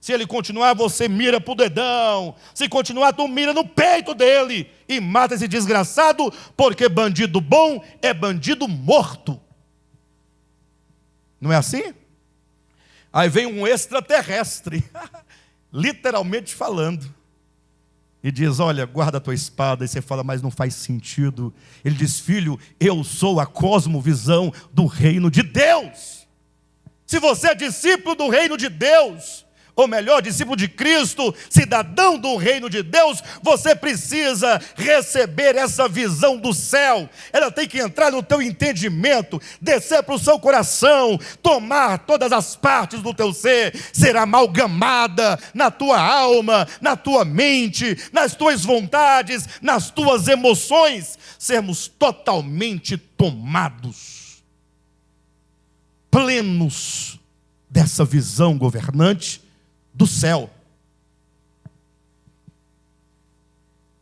Se ele continuar, você mira para o dedão. Se continuar, tu mira no peito dele. E mata esse desgraçado, porque bandido bom é bandido morto. Não é assim? Aí vem um extraterrestre, literalmente falando, e diz, olha, guarda a tua espada. E você fala, mas não faz sentido. Ele diz, filho, eu sou a cosmovisão do reino de Deus. Se você é discípulo do reino de Deus, ou melhor, discípulo de Cristo, cidadão do reino de Deus, você precisa receber essa visão do céu. Ela tem que entrar no teu entendimento, descer para o seu coração, tomar todas as partes do teu ser, ser amalgamada na tua alma, na tua mente, nas tuas vontades, nas tuas emoções, sermos totalmente tomados, plenos dessa visão governante do céu.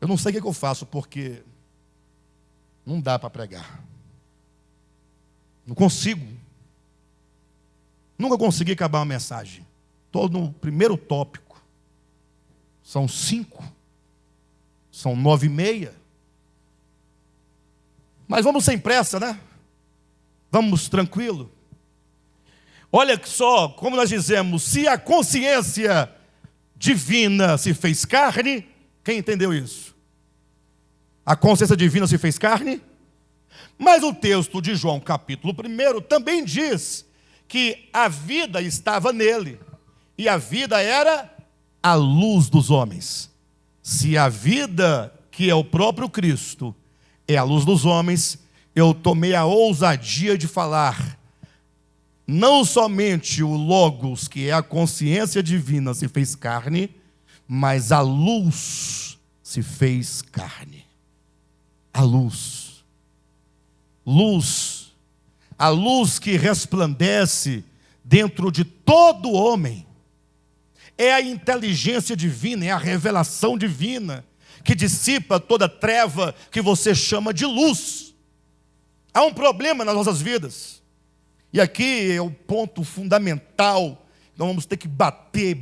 Eu não sei o que eu faço, porque não dá para pregar. Não consigo. Nunca consegui acabar uma mensagem. Estou no primeiro tópico. São 5. São 9:30. Mas vamos sem pressa, né? Vamos tranquilo. Olha só, como nós dizemos, se a consciência divina se fez carne, quem entendeu isso? A consciência divina se fez carne? Mas o texto de João, capítulo 1, também diz que a vida estava nele, e a vida era a luz dos homens. Se a vida, que é o próprio Cristo, é a luz dos homens, eu tomei a ousadia de falar, não somente o Logos, que é a consciência divina, se fez carne, mas a luz se fez carne. A luz. Luz. A luz que resplandece dentro de todo homem. É a inteligência divina, é a revelação divina, que dissipa toda treva que você chama de luz. Há um problema nas nossas vidas. E aqui é o ponto fundamental. Nós vamos ter que bater,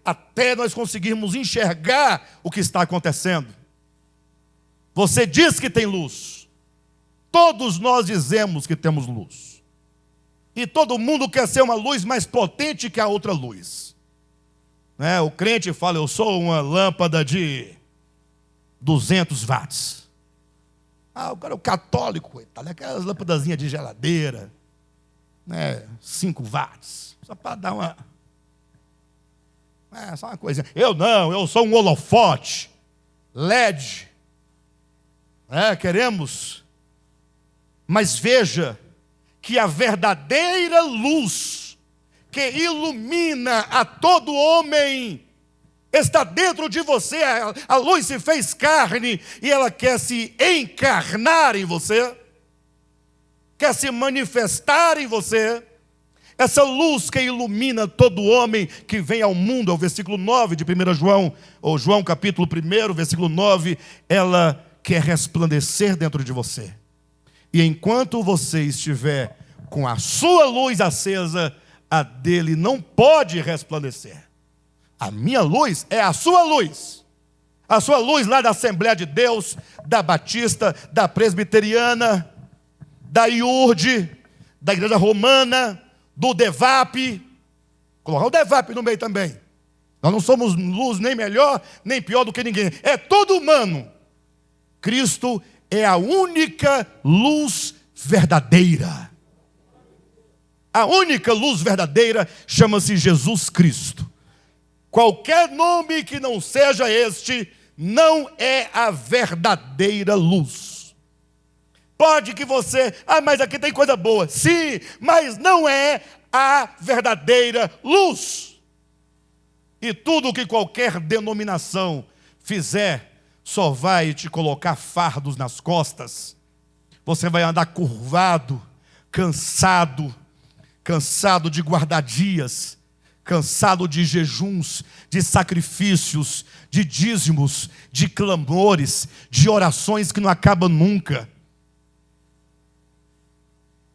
até nós conseguirmos enxergar o que está acontecendo. Você diz que tem luz. Todos nós dizemos que temos luz. E todo mundo quer ser uma luz mais potente que a outra luz. O crente fala, eu sou uma lâmpada de 200 watts. O cara é o católico, coitado, aquelas lâmpadazinhas de geladeira, 5 watts, só para dar uma... só uma coisinha. Eu sou um holofote, LED, queremos, mas veja que a verdadeira luz que ilumina a todo homem está dentro de você. A luz se fez carne e ela quer se encarnar em você, quer se manifestar em você. Essa luz que ilumina todo homem que vem ao mundo, é o versículo 9 de 1 João, ou João capítulo 1, versículo 9, ela quer resplandecer dentro de você. E enquanto você estiver com a sua luz acesa, a dele não pode resplandecer. A minha luz é a sua luz. A sua luz lá da Assembleia de Deus, da Batista, da Presbiteriana, da IURD, da Igreja Romana, do DEVAP. Colocar o DEVAP no meio também. Nós não somos luz nem melhor, nem pior do que ninguém. É todo humano. Cristo é a única luz verdadeira. A única luz verdadeira chama-se Jesus Cristo. Qualquer nome que não seja este não é a verdadeira luz. Pode que você, mas aqui tem coisa boa. Sim, mas não é a verdadeira luz. E tudo que qualquer denominação fizer só vai te colocar fardos nas costas. Você vai andar curvado, cansado de guardar dias, cansado de jejuns, de sacrifícios, de dízimos, de clamores, de orações que não acabam nunca.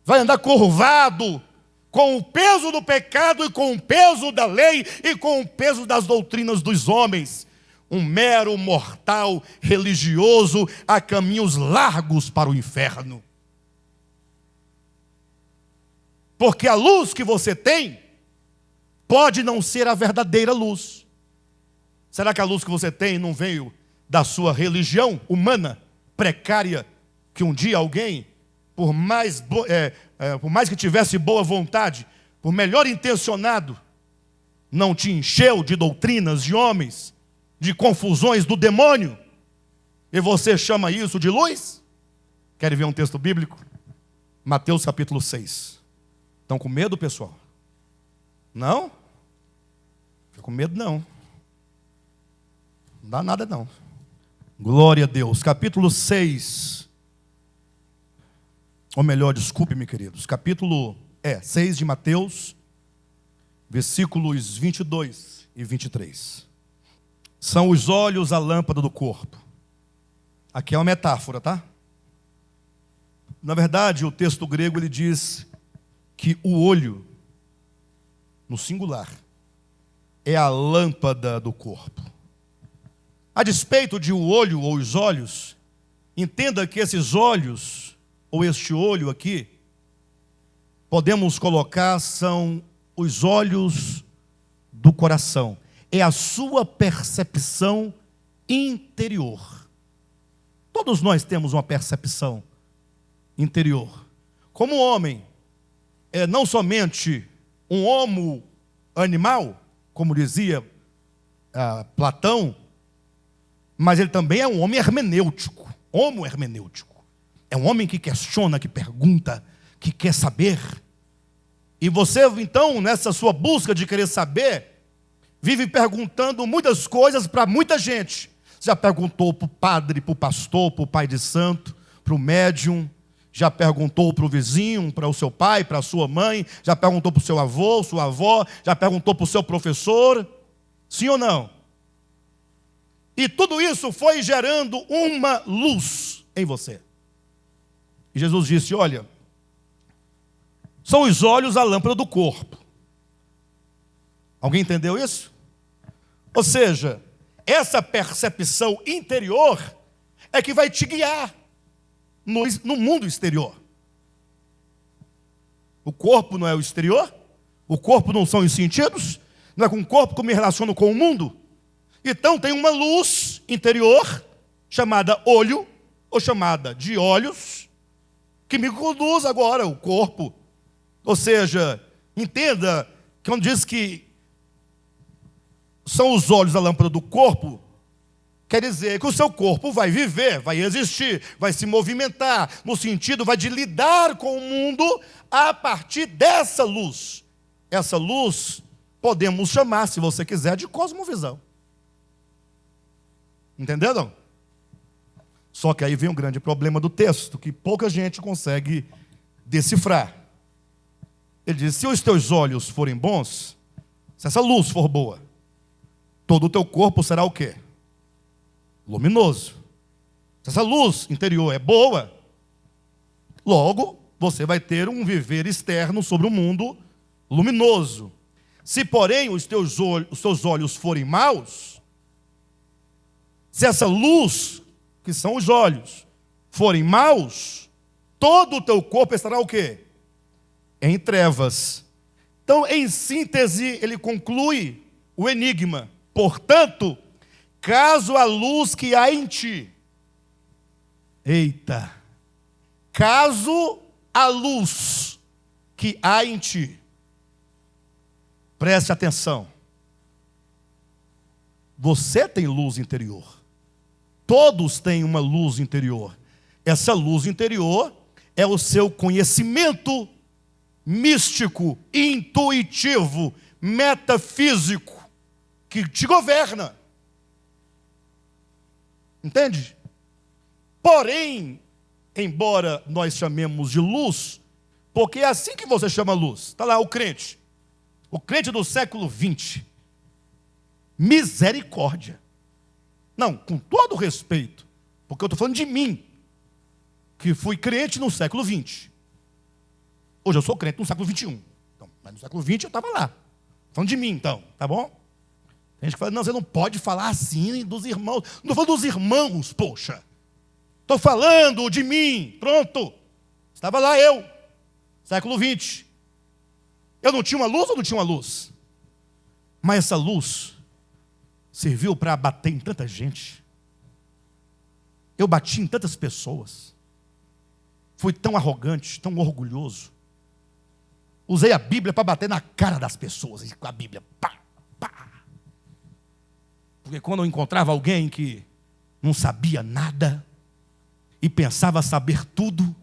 Vai andar curvado com o peso do pecado e com o peso da lei e com o peso das doutrinas dos homens. Um mero mortal religioso a caminhos largos para o inferno. Porque a luz que você tem pode não ser a verdadeira luz. Será que a luz que você tem não veio da sua religião humana, precária, que um dia alguém, por mais que tivesse boa vontade, por melhor intencionado, não te encheu de doutrinas de homens, de confusões do demônio, e você chama isso de luz? Querem ver um texto bíblico? Mateus capítulo 6. Estão com medo, pessoal? Não? Fica com medo, não. Não dá nada, não. Glória a Deus. Capítulo 6. Ou melhor, desculpe-me, queridos. Capítulo 6 de Mateus, versículos 22 e 23. São os olhos a lâmpada do corpo. Aqui é uma metáfora, tá? Na verdade, o texto grego ele diz que o olho, no singular, é a lâmpada do corpo. A despeito de o olho ou os olhos, entenda que esses olhos, ou este olho aqui, podemos colocar, são os olhos do coração. É a sua percepção interior. Todos nós temos uma percepção interior. Como homem, não somente um homo animal, como dizia Platão, mas ele também é um homem hermenêutico, homo hermenêutico. É um homem que questiona, que pergunta, que quer saber. E você, então, nessa sua busca de querer saber, vive perguntando muitas coisas para muita gente. Já perguntou para o padre, para o pastor, para o pai de santo, para o médium. Já perguntou para o vizinho, para o seu pai, para a sua mãe. Já perguntou para o seu avô, sua avó. Já perguntou para o seu professor. Sim ou não? E tudo isso foi gerando uma luz em você. E Jesus disse, olha, são os olhos a lâmpada do corpo. Alguém entendeu isso? Ou seja, essa percepção interior é que vai te guiar no mundo exterior. O corpo não é o exterior? O corpo não são os sentidos? Não é com o corpo que eu me relaciono com o mundo? Então tem uma luz interior, chamada olho, ou chamada de olhos, que me conduz agora o corpo. Ou seja, entenda, quando diz que são os olhos a lâmpada do corpo, quer dizer que o seu corpo vai viver, vai existir, vai se movimentar, no sentido, vai de lidar com o mundo a partir dessa luz. Essa luz podemos chamar, se você quiser, de cosmovisão. Entenderam? Só que aí vem um grande problema do texto, que pouca gente consegue decifrar. Ele diz, se os teus olhos forem bons, se essa luz for boa, todo o teu corpo será o quê? Luminoso. Se essa luz interior é boa, logo você vai ter um viver externo sobre o mundo luminoso. Se, porém, os teus olhos forem maus, se essa luz, que são os olhos, forem maus, todo o teu corpo estará o quê? Em trevas. Então, em síntese, ele conclui o enigma. Portanto, caso a luz que há em ti, caso a luz que há em ti. Preste atenção. Você tem luz interior. Todos têm uma luz interior. Essa luz interior é o seu conhecimento místico, intuitivo, metafísico, que te governa. Entende? Porém, embora nós chamemos de luz, porque é assim que você chama luz. Está lá o crente do século XX. Misericórdia. Não, com todo respeito, porque eu estou falando de mim, que fui crente no século XX. Hoje eu sou crente no século XXI. Então, mas no século XX eu estava lá. Falando de mim, então, tá bom? Tem gente que fala, não, você não pode falar assim dos irmãos. Não estou falando dos irmãos, poxa. Estou falando de mim, pronto. Estava lá eu, século XX. Eu não tinha uma luz ou não tinha uma luz? Mas essa luz serviu para bater em tanta gente. Eu bati em tantas pessoas. Fui tão arrogante, tão orgulhoso. Usei a Bíblia para bater na cara das pessoas. E com a Bíblia, pá, pá. Porque quando eu encontrava alguém que não sabia nada e pensava saber tudo,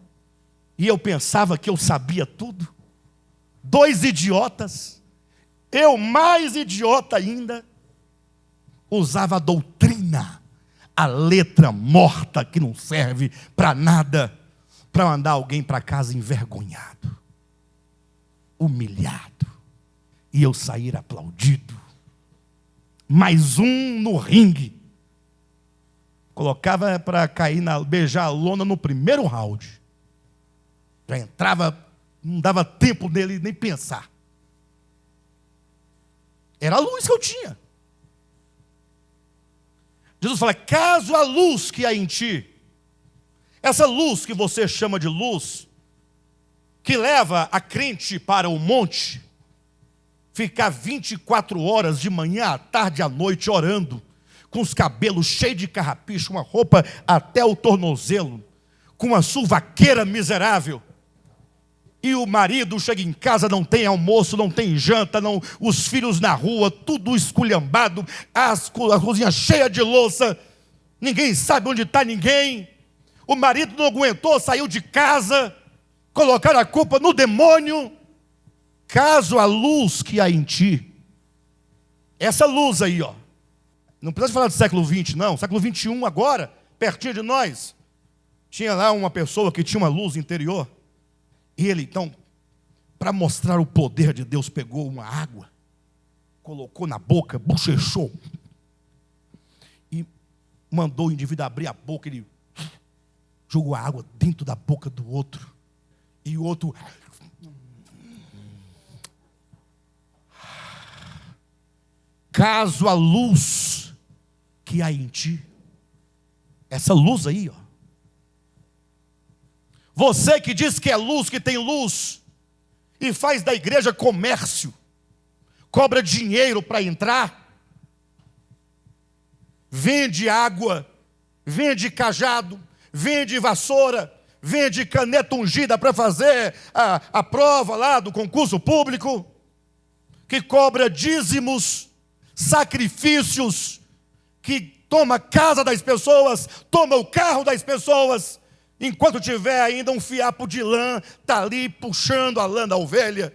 e eu pensava que eu sabia tudo, dois idiotas, eu mais idiota ainda, usava a doutrina, a letra morta que não serve para nada, para mandar alguém para casa envergonhado, humilhado, e eu sair aplaudido. Mais um no ringue. Colocava para cair, beijar a lona no primeiro round. Já entrava, não dava tempo dele nem pensar. Era a luz que eu tinha. Jesus fala, caso a luz que há em ti, essa luz que você chama de luz, que leva a crente para o monte, ficar 24 horas de manhã, à tarde, à noite, orando, com os cabelos cheios de carrapicho, uma roupa até o tornozelo, com uma suvaqueira miserável, e o marido chega em casa, não tem almoço, não tem janta, não, os filhos na rua, tudo esculhambado, a cozinha cheia de louça, ninguém sabe onde está ninguém, o marido não aguentou, saiu de casa, colocaram a culpa no demônio. Caso a luz que há em ti, essa luz aí, ó, não precisa falar do século XX, não, século XXI agora, pertinho de nós, tinha lá uma pessoa que tinha uma luz interior, e ele então, para mostrar o poder de Deus, pegou uma água, colocou na boca, bochechou, e mandou o indivíduo abrir a boca, ele jogou a água dentro da boca do outro, e o outro... Caso a luz que há em ti, essa luz aí, ó. Você que diz que é luz, que tem luz, e faz da igreja comércio, cobra dinheiro para entrar, vende água, vende cajado, vende vassoura, vende caneta ungida para fazer a prova lá do concurso público, que cobra dízimos, sacrifícios, que toma a casa das pessoas, toma o carro das pessoas, enquanto tiver ainda um fiapo de lã, está ali puxando a lã da ovelha.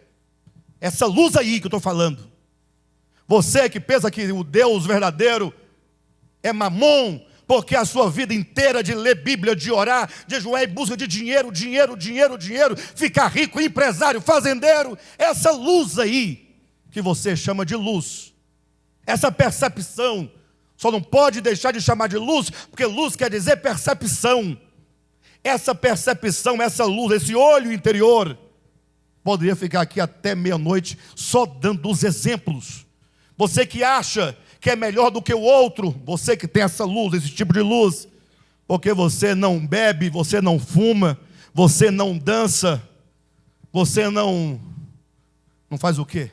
Essa luz aí que eu estou falando. Você que pensa que o Deus verdadeiro é mamon, porque a sua vida inteira de ler Bíblia, de orar, de jejuar em busca de dinheiro, ficar rico, empresário, fazendeiro, essa luz aí, que você chama de luz, essa percepção, só não pode deixar de chamar de luz, porque luz quer dizer percepção. Essa percepção, essa luz, esse olho interior, poderia ficar aqui até meia-noite, só dando os exemplos. Você que acha que é melhor do que o outro, você que tem essa luz, esse tipo de luz, porque você não bebe, você não fuma, você não dança, você não faz o quê?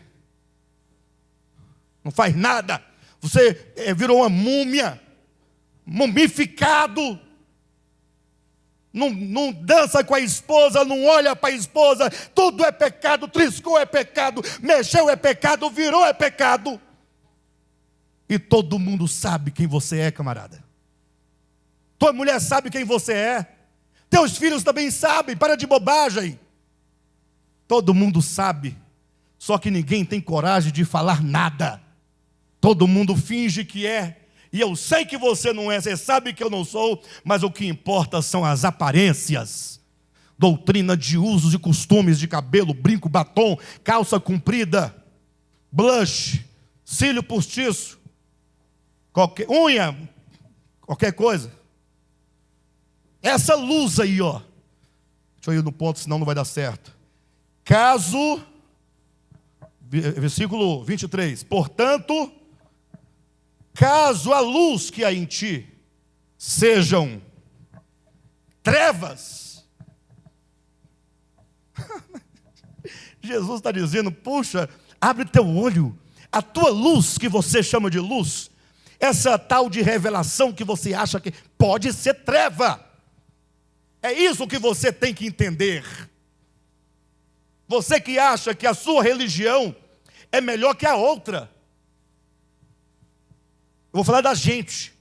Não faz nada, você virou uma múmia, mumificado. não dança com a esposa, não olha para a esposa, tudo é pecado, triscou é pecado, mexeu é pecado, virou é pecado. E todo mundo sabe quem você é, camarada. Tua mulher sabe quem você é. Teus filhos também sabem, para de bobagem. Todo mundo sabe, só que ninguém tem coragem de falar nada. Todo mundo finge que é. E eu sei que você não é, você sabe que eu não sou, mas o que importa são as aparências. Doutrina de usos e costumes de cabelo, brinco, batom, calça comprida, blush, cílio postiço, unha, qualquer coisa. Essa luz aí, ó. Deixa eu ir no ponto, senão não vai dar certo. Caso, versículo 23, portanto, caso a luz que há em ti sejam trevas. Jesus está dizendo, puxa, abre teu olho, a tua luz que você chama de luz, essa tal de revelação que você acha que pode ser treva. É isso que você tem que entender. Você que acha que a sua religião é melhor que a outra. Eu vou falar da gente.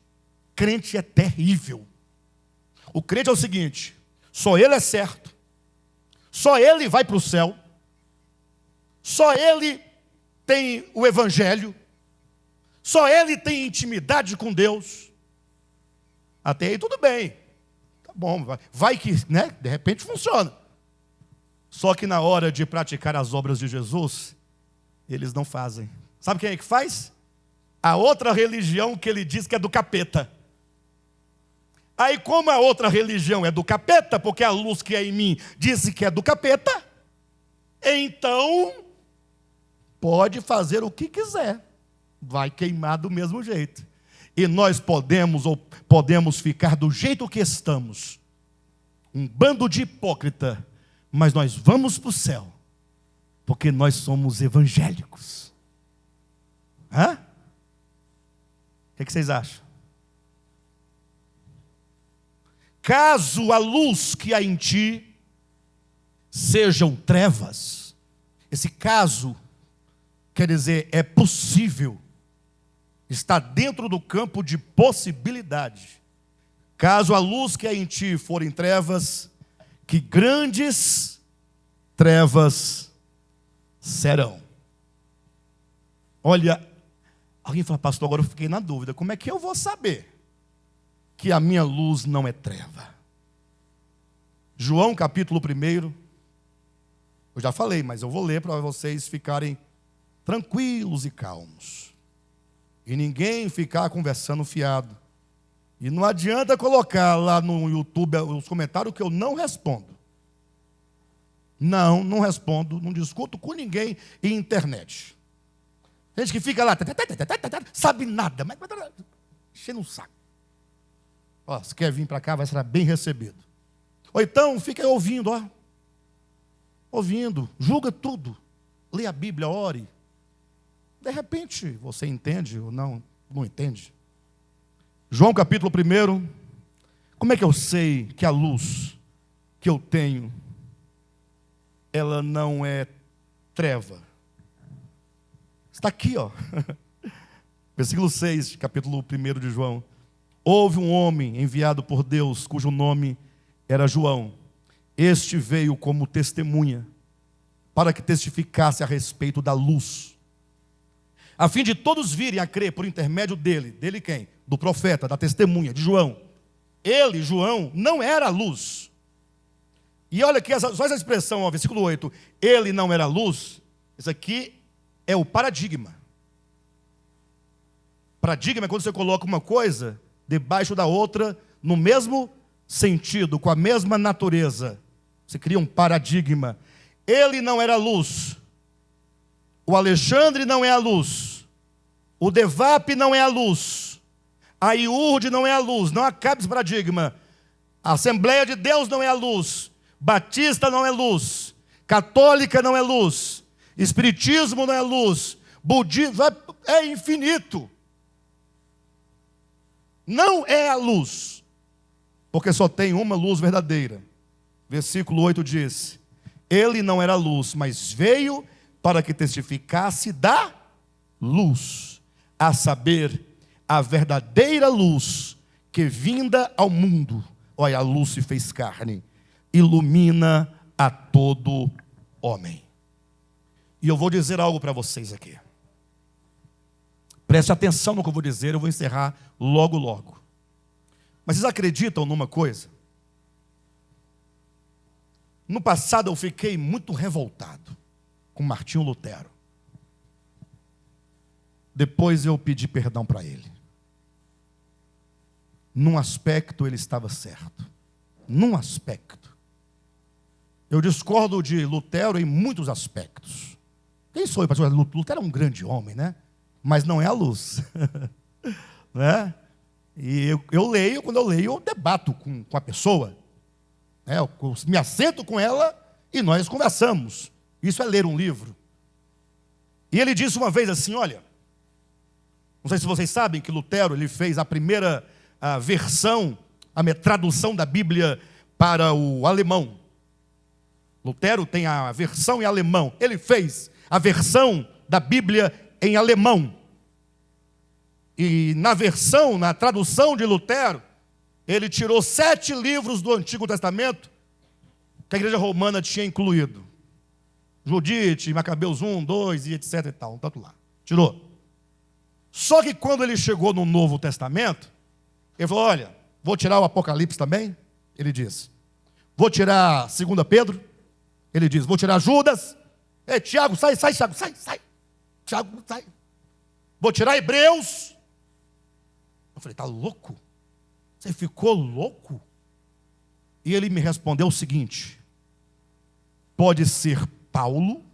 Crente é terrível. O crente é o seguinte: só ele é certo, só ele vai para o céu, só ele tem o evangelho, só ele tem intimidade com Deus. Até aí tudo bem. Tá bom, vai que, né, de repente funciona. Só que na hora de praticar as obras de Jesus, eles não fazem. Sabe quem é que faz? A outra religião que ele diz que é do capeta. Aí como a outra religião é do capeta, porque a luz que é em mim disse que é do capeta, então pode fazer o que quiser, vai queimar do mesmo jeito. E nós podemos ficar do jeito que estamos, um bando de hipócrita, mas nós vamos para o céu, porque nós somos evangélicos. Hã? O que vocês acham? Caso a luz que há em ti sejam trevas, esse caso quer dizer, é possível, está dentro do campo de possibilidade. Caso a luz que há em ti forem trevas, que grandes trevas serão. Olha, alguém fala, pastor, agora eu fiquei na dúvida, como é que eu vou saber que a minha luz não é treva? João capítulo 1, eu já falei, mas eu vou ler para vocês ficarem tranquilos e calmos, e ninguém ficar conversando fiado. E não adianta colocar lá no YouTube os comentários que eu não respondo. Não respondo, não discuto com ninguém em internet. Gente que fica lá, sabe nada, mas enchendo um saco. Ó, se quer vir para cá, vai ser bem recebido. Ou então, fica aí ouvindo, ó. Ouvindo, julga tudo. Lê a Bíblia, ore. De repente, você entende ou não entende. João capítulo 1, como é que eu sei que a luz que eu tenho, ela não é treva? Está aqui, ó. Versículo 6, capítulo 1 de João. Houve um homem enviado por Deus, cujo nome era João. Este veio como testemunha, para que testificasse a respeito da luz, a fim de todos virem a crer por intermédio dele. Dele quem? Do profeta, da testemunha, de João. Ele, João, não era luz. E olha aqui, só essa expressão, ó, versículo 8. Ele não era luz. Isso aqui é o paradigma. Paradigma é quando você coloca uma coisa debaixo da outra, no mesmo sentido, com a mesma natureza. Você cria um paradigma. Ele não era luz. O Alexandre não é a luz. O Devap não é a luz. A IURD não é a luz. Não acabe esse paradigma. A Assembleia de Deus não é a luz. Batista não é luz. Católica não é luz. Espiritismo não é luz. Budismo é infinito. Não é a luz. porque só tem uma luz verdadeira. Versículo 8 diz: ele não era luz, mas veio para que testificasse da luz, a saber, a verdadeira luz que vinda ao mundo, olha, a luz se fez carne, ilumina a todo homem. E eu vou dizer algo para vocês aqui. Preste atenção no que eu vou dizer, eu vou encerrar logo, logo. Mas vocês acreditam numa coisa? No passado eu fiquei muito revoltado com Martinho Lutero. Depois eu pedi perdão para ele. Num aspecto ele estava certo. Num aspecto. Eu discordo de Lutero em muitos aspectos. Quem sou eu, pastor? Lutero é um grande homem, né? Mas não é a luz. Né? E eu leio, quando eu leio, eu debato com a pessoa. Eu me assento com ela e nós conversamos. Isso é ler um livro. E ele disse uma vez assim, olha, não sei se vocês sabem que Lutero ele fez a primeira versão, a tradução da Bíblia para o alemão. Lutero tem a versão em alemão. Ele fez a versão da Bíblia em alemão. E na tradução de Lutero, ele tirou 7 livros do Antigo Testamento que a igreja romana tinha incluído. Judite, Macabeus 1, 2 e etc e tal, um tanto lá. Tirou. Só que quando ele chegou no Novo Testamento, ele falou, olha, vou tirar o Apocalipse também, ele disse. Vou tirar 2 Pedro, ele diz, vou tirar Judas. Ei, Tiago, sai, Tiago, sai. Tiago, sai. Vou tirar Hebreus. Eu falei, tá louco? Você ficou louco? E ele me respondeu o seguinte: pode ser Paulo,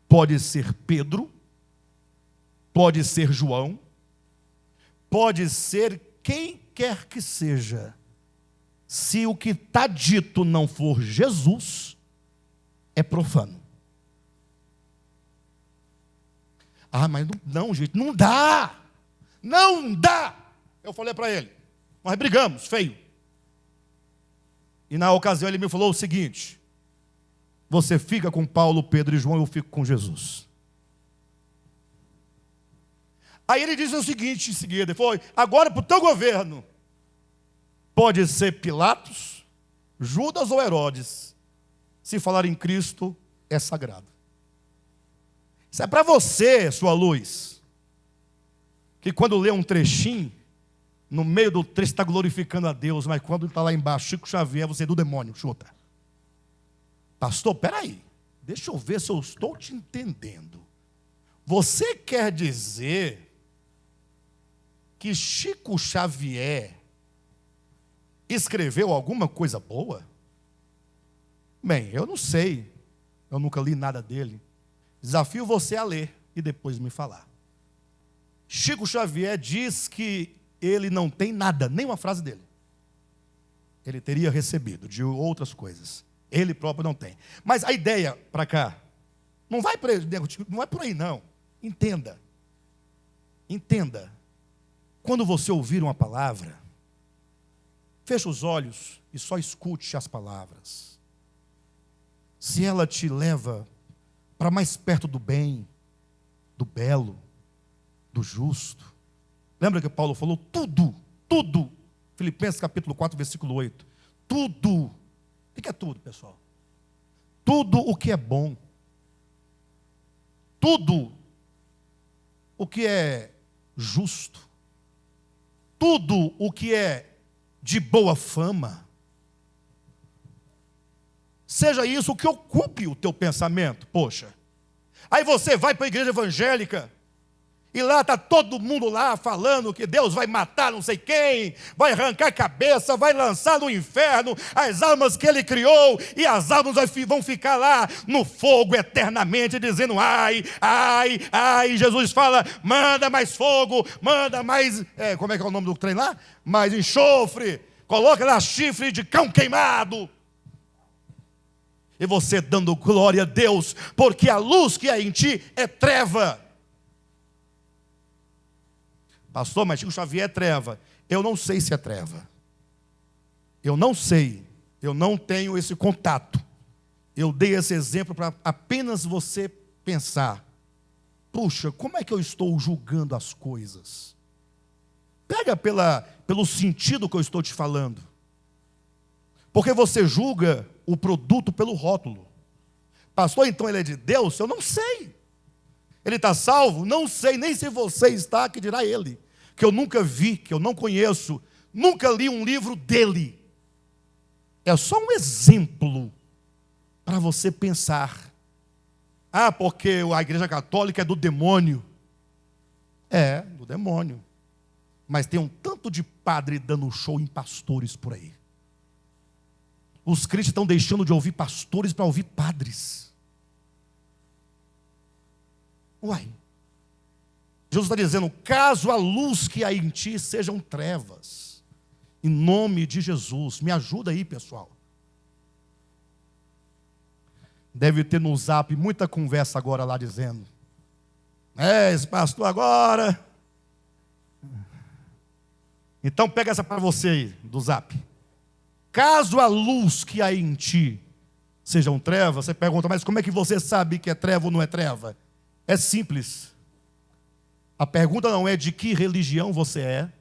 pode ser Pedro, pode ser João, pode ser quem quer que seja. Se o que está dito não for Jesus, é profano. Ah, mas não, gente, não dá. Não dá. Eu falei para ele, nós brigamos, feio. E na ocasião ele me falou o seguinte: você fica com Paulo, Pedro e João, eu fico com Jesus. Aí ele disse o seguinte em seguida, ele falou, agora para o teu governo, pode ser Pilatos, Judas ou Herodes, se falar em Cristo é sagrado. Isso é para você, sua luz, que quando lê um trechinho, no meio do trecho está glorificando a Deus, mas quando está lá embaixo, Chico Xavier, você é do demônio, chuta. Pastor, peraí, deixa eu ver se eu estou te entendendo. Você quer dizer que Chico Xavier escreveu alguma coisa boa? Bem, eu não sei, eu nunca li nada dele. Desafio você a ler e depois me falar. Chico Xavier diz que ele não tem nada, nem uma frase dele. Ele teria recebido de outras coisas. Ele próprio não tem. Mas a ideia para cá, não vai por aí não. Entenda. Entenda. Quando você ouvir uma palavra, feche os olhos e só escute as palavras. Se ela te leva para mais perto do bem, do belo, do justo. Lembra que Paulo falou? Tudo. Filipenses capítulo 4, versículo 8. Tudo. O que é tudo, pessoal? Tudo o que é bom. Tudo o que é justo. Tudo o que é de boa fama. Seja isso o que ocupe o teu pensamento. Poxa, aí você vai para a igreja evangélica e lá está todo mundo lá falando que Deus vai matar não sei quem, vai arrancar a cabeça, vai lançar no inferno as almas que Ele criou, e as almas vão ficar lá no fogo eternamente, dizendo ai, ai, ai. Jesus fala, manda mais fogo, manda mais, como é que é o nome do trem lá? Mais enxofre, coloca lá chifre de cão queimado. E você dando glória a Deus, porque a luz que é em ti é treva. Pastor, mas Chico Xavier é treva. Eu não sei se é treva. Eu não sei, eu não tenho esse contato. Eu dei esse exemplo para apenas você pensar: puxa, como é que eu estou julgando as coisas? Pega pelo sentido que eu estou te falando. Porque você julga o produto pelo rótulo. Pastor, então ele é de Deus? Eu não sei. Ele está salvo? Não sei, nem se você está, que dirá ele. Que eu nunca vi, que eu não conheço, nunca li um livro dele. É só um exemplo para você pensar. Ah, porque a Igreja Católica é do demônio. É, do demônio. Mas tem um tanto de padre dando show em pastores por aí. Os crentes estão deixando de ouvir pastores para ouvir padres. Uai. Jesus está dizendo: caso a luz que há em ti sejam trevas. Em nome de Jesus. Me ajuda aí, pessoal. Deve ter no Zap muita conversa agora lá dizendo: esse pastor agora. Então pega essa para você aí, do Zap. Caso a luz que há em ti sejam trevas, você pergunta: mas como é que você sabe que é treva ou não é treva? É simples. A pergunta não é de que religião você é.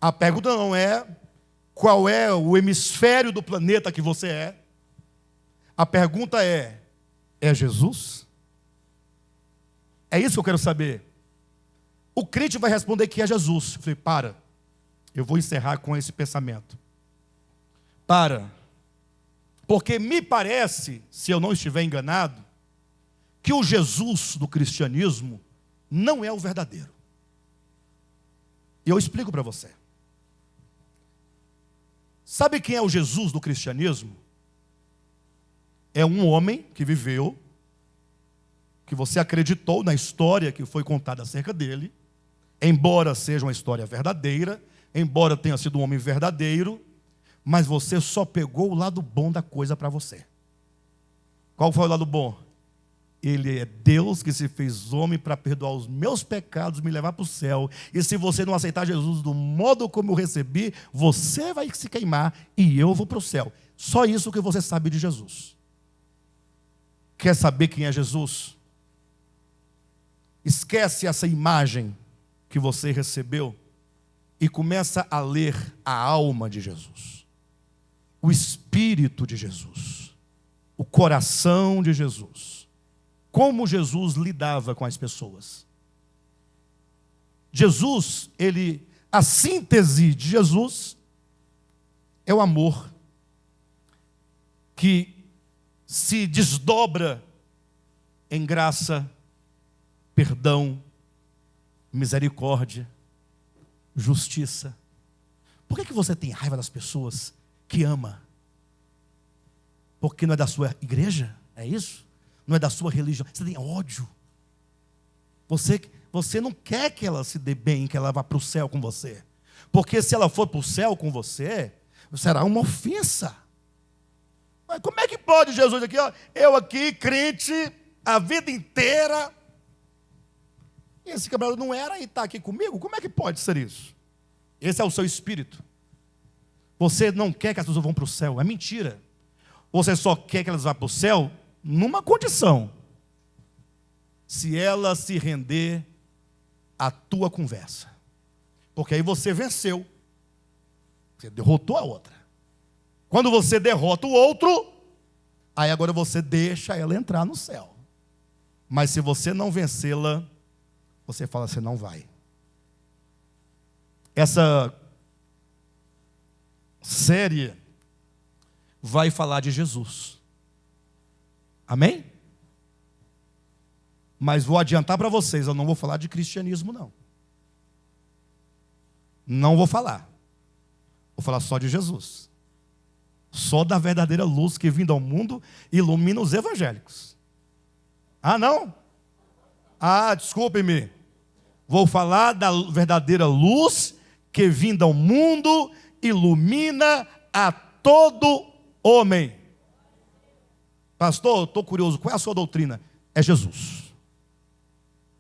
A pergunta não é qual é o hemisfério do planeta que você é. A pergunta é Jesus? É isso que eu quero saber. O crente vai responder que é Jesus. Eu falei: eu vou encerrar com esse pensamento. Porque me parece, se eu não estiver enganado, que o Jesus do cristianismo não é o verdadeiro. E eu explico para você. Sabe quem é o Jesus do cristianismo? É um homem que viveu, que você acreditou na história que foi contada acerca dele, embora seja uma história verdadeira, embora tenha sido um homem verdadeiro, mas você só pegou o lado bom da coisa para você. Qual foi o lado bom? Ele é Deus que se fez homem para perdoar os meus pecados, me levar para o céu. E se você não aceitar Jesus do modo como eu recebi, você vai se queimar e eu vou para o céu. Só isso que você sabe de Jesus. Quer saber quem é Jesus? Esquece essa imagem que você recebeu e começa a ler a alma de Jesus, o Espírito de Jesus, o coração de Jesus, como Jesus lidava com as pessoas. Jesus, a síntese de Jesus é o amor que se desdobra em graça, perdão, misericórdia, justiça. Por que você tem raiva das pessoas que ama? Porque não é da sua igreja? É isso? Não é da sua religião? Você tem ódio. Você não quer que ela se dê bem, que ela vá para o céu com você. Porque se ela for para o céu com você, será uma ofensa. Mas como é que pode Jesus aqui, ó, eu aqui, crente, a vida inteira, e esse camarada não era e está aqui comigo? Como é que pode ser isso? Esse é o seu espírito. Você não quer que as pessoas vão para o céu, é mentira. Você só quer que elas vá para o céu numa condição: se ela se render à tua conversa. Porque aí você venceu, você derrotou a outra. Quando você derrota o outro, aí agora você deixa ela entrar no céu. Mas se você não vencê-la, você fala: você não vai. Essa série vai falar de Jesus. Amém? Mas vou adiantar para vocês, eu não vou falar de cristianismo, não. Não vou falar. Vou falar só de Jesus. Só da verdadeira luz que vindo ao mundo ilumina os evangélicos. Ah, não? Ah, desculpe-me. Vou falar da verdadeira luz que vindo ao mundo ilumina a todo homem. Pastor, estou curioso, qual é a sua doutrina? É Jesus.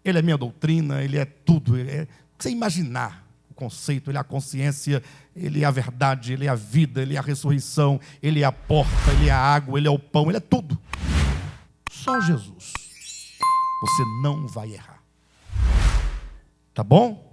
Ele é minha doutrina, ele é tudo. O que você imaginar, conceito, Ele é a consciência, Ele é a verdade, Ele é a vida, Ele é a ressurreição, Ele é a porta, Ele é a água, Ele é o pão, Ele é tudo. Só Jesus. Você não vai errar. Tá bom?